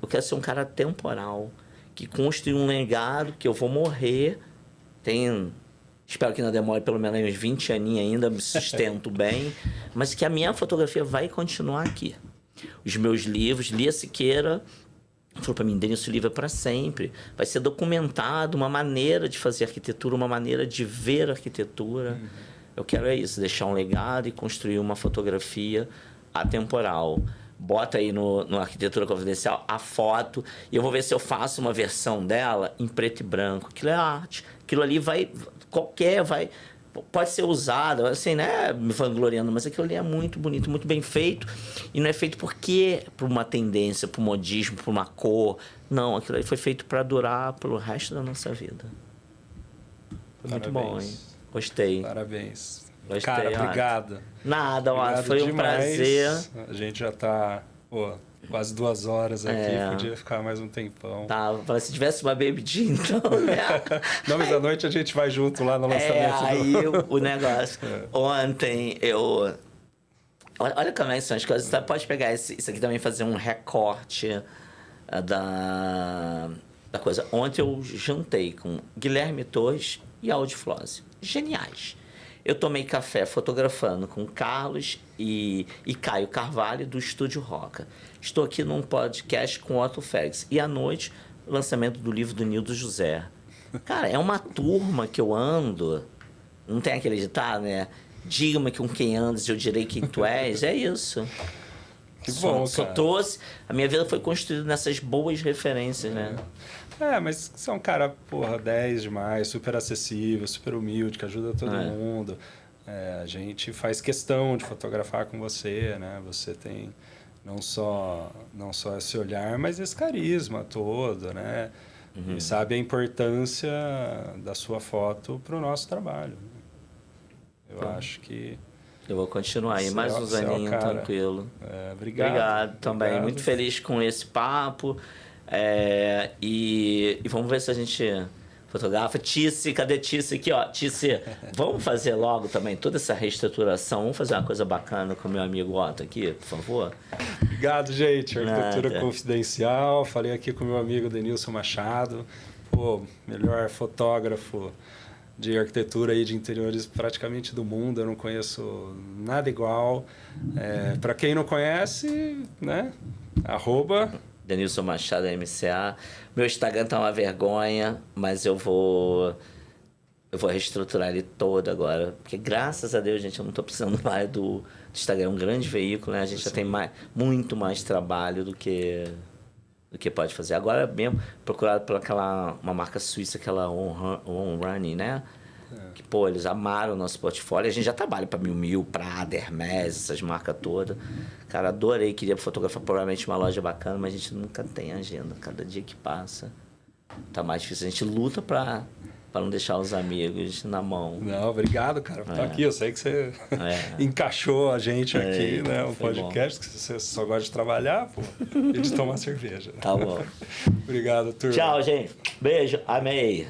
Speaker 2: quero ser um cara temporal, que construi um legado, que eu vou morrer. Espero que não demore pelo menos uns 20 aninhos ainda, me sustento bem, mas que a minha fotografia vai continuar aqui. Os meus livros, Lia Siqueira falou para mim, Denilson, esse livro é para sempre. Vai ser documentado uma maneira de fazer arquitetura, uma maneira de ver arquitetura. Eu quero isso, deixar um legado e construir uma fotografia atemporal. Bota aí no Arquitetura Confidencial a foto e eu vou ver se eu faço uma versão dela em preto e branco. Aquilo é arte. Aquilo ali vai pode ser usado, assim, né? Me vangloriando, mas aquilo ali é muito bonito, muito bem feito. E não é feito porque por uma tendência, por modismo, por uma cor. Não, aquilo ali foi feito para durar pelo resto da nossa vida. Foi muito bom, hein? Gostei.
Speaker 1: Parabéns.
Speaker 2: Gostei,
Speaker 1: Cara,
Speaker 2: Otto.
Speaker 1: obrigado.
Speaker 2: Nada,
Speaker 1: Obrigado
Speaker 2: Otto. Foi um
Speaker 1: demais.
Speaker 2: prazer.
Speaker 1: A gente já tá, quase 2 horas aqui.
Speaker 2: É.
Speaker 1: Podia ficar mais um tempão.
Speaker 2: Tá, se tivesse uma bebidinha, então, né?
Speaker 1: Não, mas à noite a gente vai junto lá no lançamento.
Speaker 2: Aí o negócio. Ontem eu... Olha como é que são as coisas. Você pode pegar isso aqui também e fazer um recorte da coisa. Ontem eu jantei com Guilherme Torres e Aldi Flose. Geniais. Eu tomei café fotografando com Carlos e Caio Carvalho do Estúdio Roca. Estou aqui num podcast com Otto Félix. E à noite, o lançamento do livro do Nildo José. Cara, é uma turma que eu ando. Não tem aquele ditado, né? Diga-me com quem andas, eu direi quem tu és. É isso.
Speaker 1: Que bom,
Speaker 2: Só
Speaker 1: cara.
Speaker 2: trouxe... A minha vida foi construída nessas boas referências, né?
Speaker 1: Mas você é um cara, 10 demais, super acessível, super humilde, que ajuda todo mundo. A gente faz questão de fotografar com você, né? Você tem não só esse olhar, mas esse carisma todo, né? E sabe a importância da sua foto para o nosso trabalho. Eu acho que...
Speaker 2: Eu vou continuar aí mais uns aninhos tranquilo.
Speaker 1: Obrigado
Speaker 2: também.
Speaker 1: Obrigado.
Speaker 2: Muito feliz com esse papo. E vamos ver se a gente fotografa. Tice, cadê Tice aqui, ó? Tice, vamos fazer logo também toda essa reestruturação. Vamos fazer uma coisa bacana com o meu amigo Otto aqui, por favor?
Speaker 1: Obrigado, gente. Arquitetura Confidencial. Falei aqui com o meu amigo Denilson Machado. Melhor fotógrafo de arquitetura aí de interiores praticamente do mundo. Eu não conheço nada igual. Para quem não conhece, né? @
Speaker 2: Denilson Machado MCA. Meu Instagram tá uma vergonha, mas eu vou reestruturar ele todo agora. Porque graças a Deus, gente, eu não tô precisando mais do Instagram. É um grande veículo, né? A gente já tem muito mais trabalho do que pode fazer. Agora mesmo, procurado por uma marca suíça, aquela On Running, né? Que, eles amaram o nosso portfólio. A gente já trabalha para Miu Miu, Prada, Hermès, essas marcas todas. Cara, adorei. Queria fotografar provavelmente uma loja bacana, mas a gente nunca tem agenda. Cada dia que passa tá mais difícil. A gente luta para não deixar os amigos na mão.
Speaker 1: Não, obrigado, cara. Tô aqui. Eu sei que você encaixou a gente aqui, né? Um podcast que você só gosta de trabalhar, e de tomar cerveja.
Speaker 2: Tá bom.
Speaker 1: Obrigado, turma.
Speaker 2: Tchau, gente. Beijo. Amei.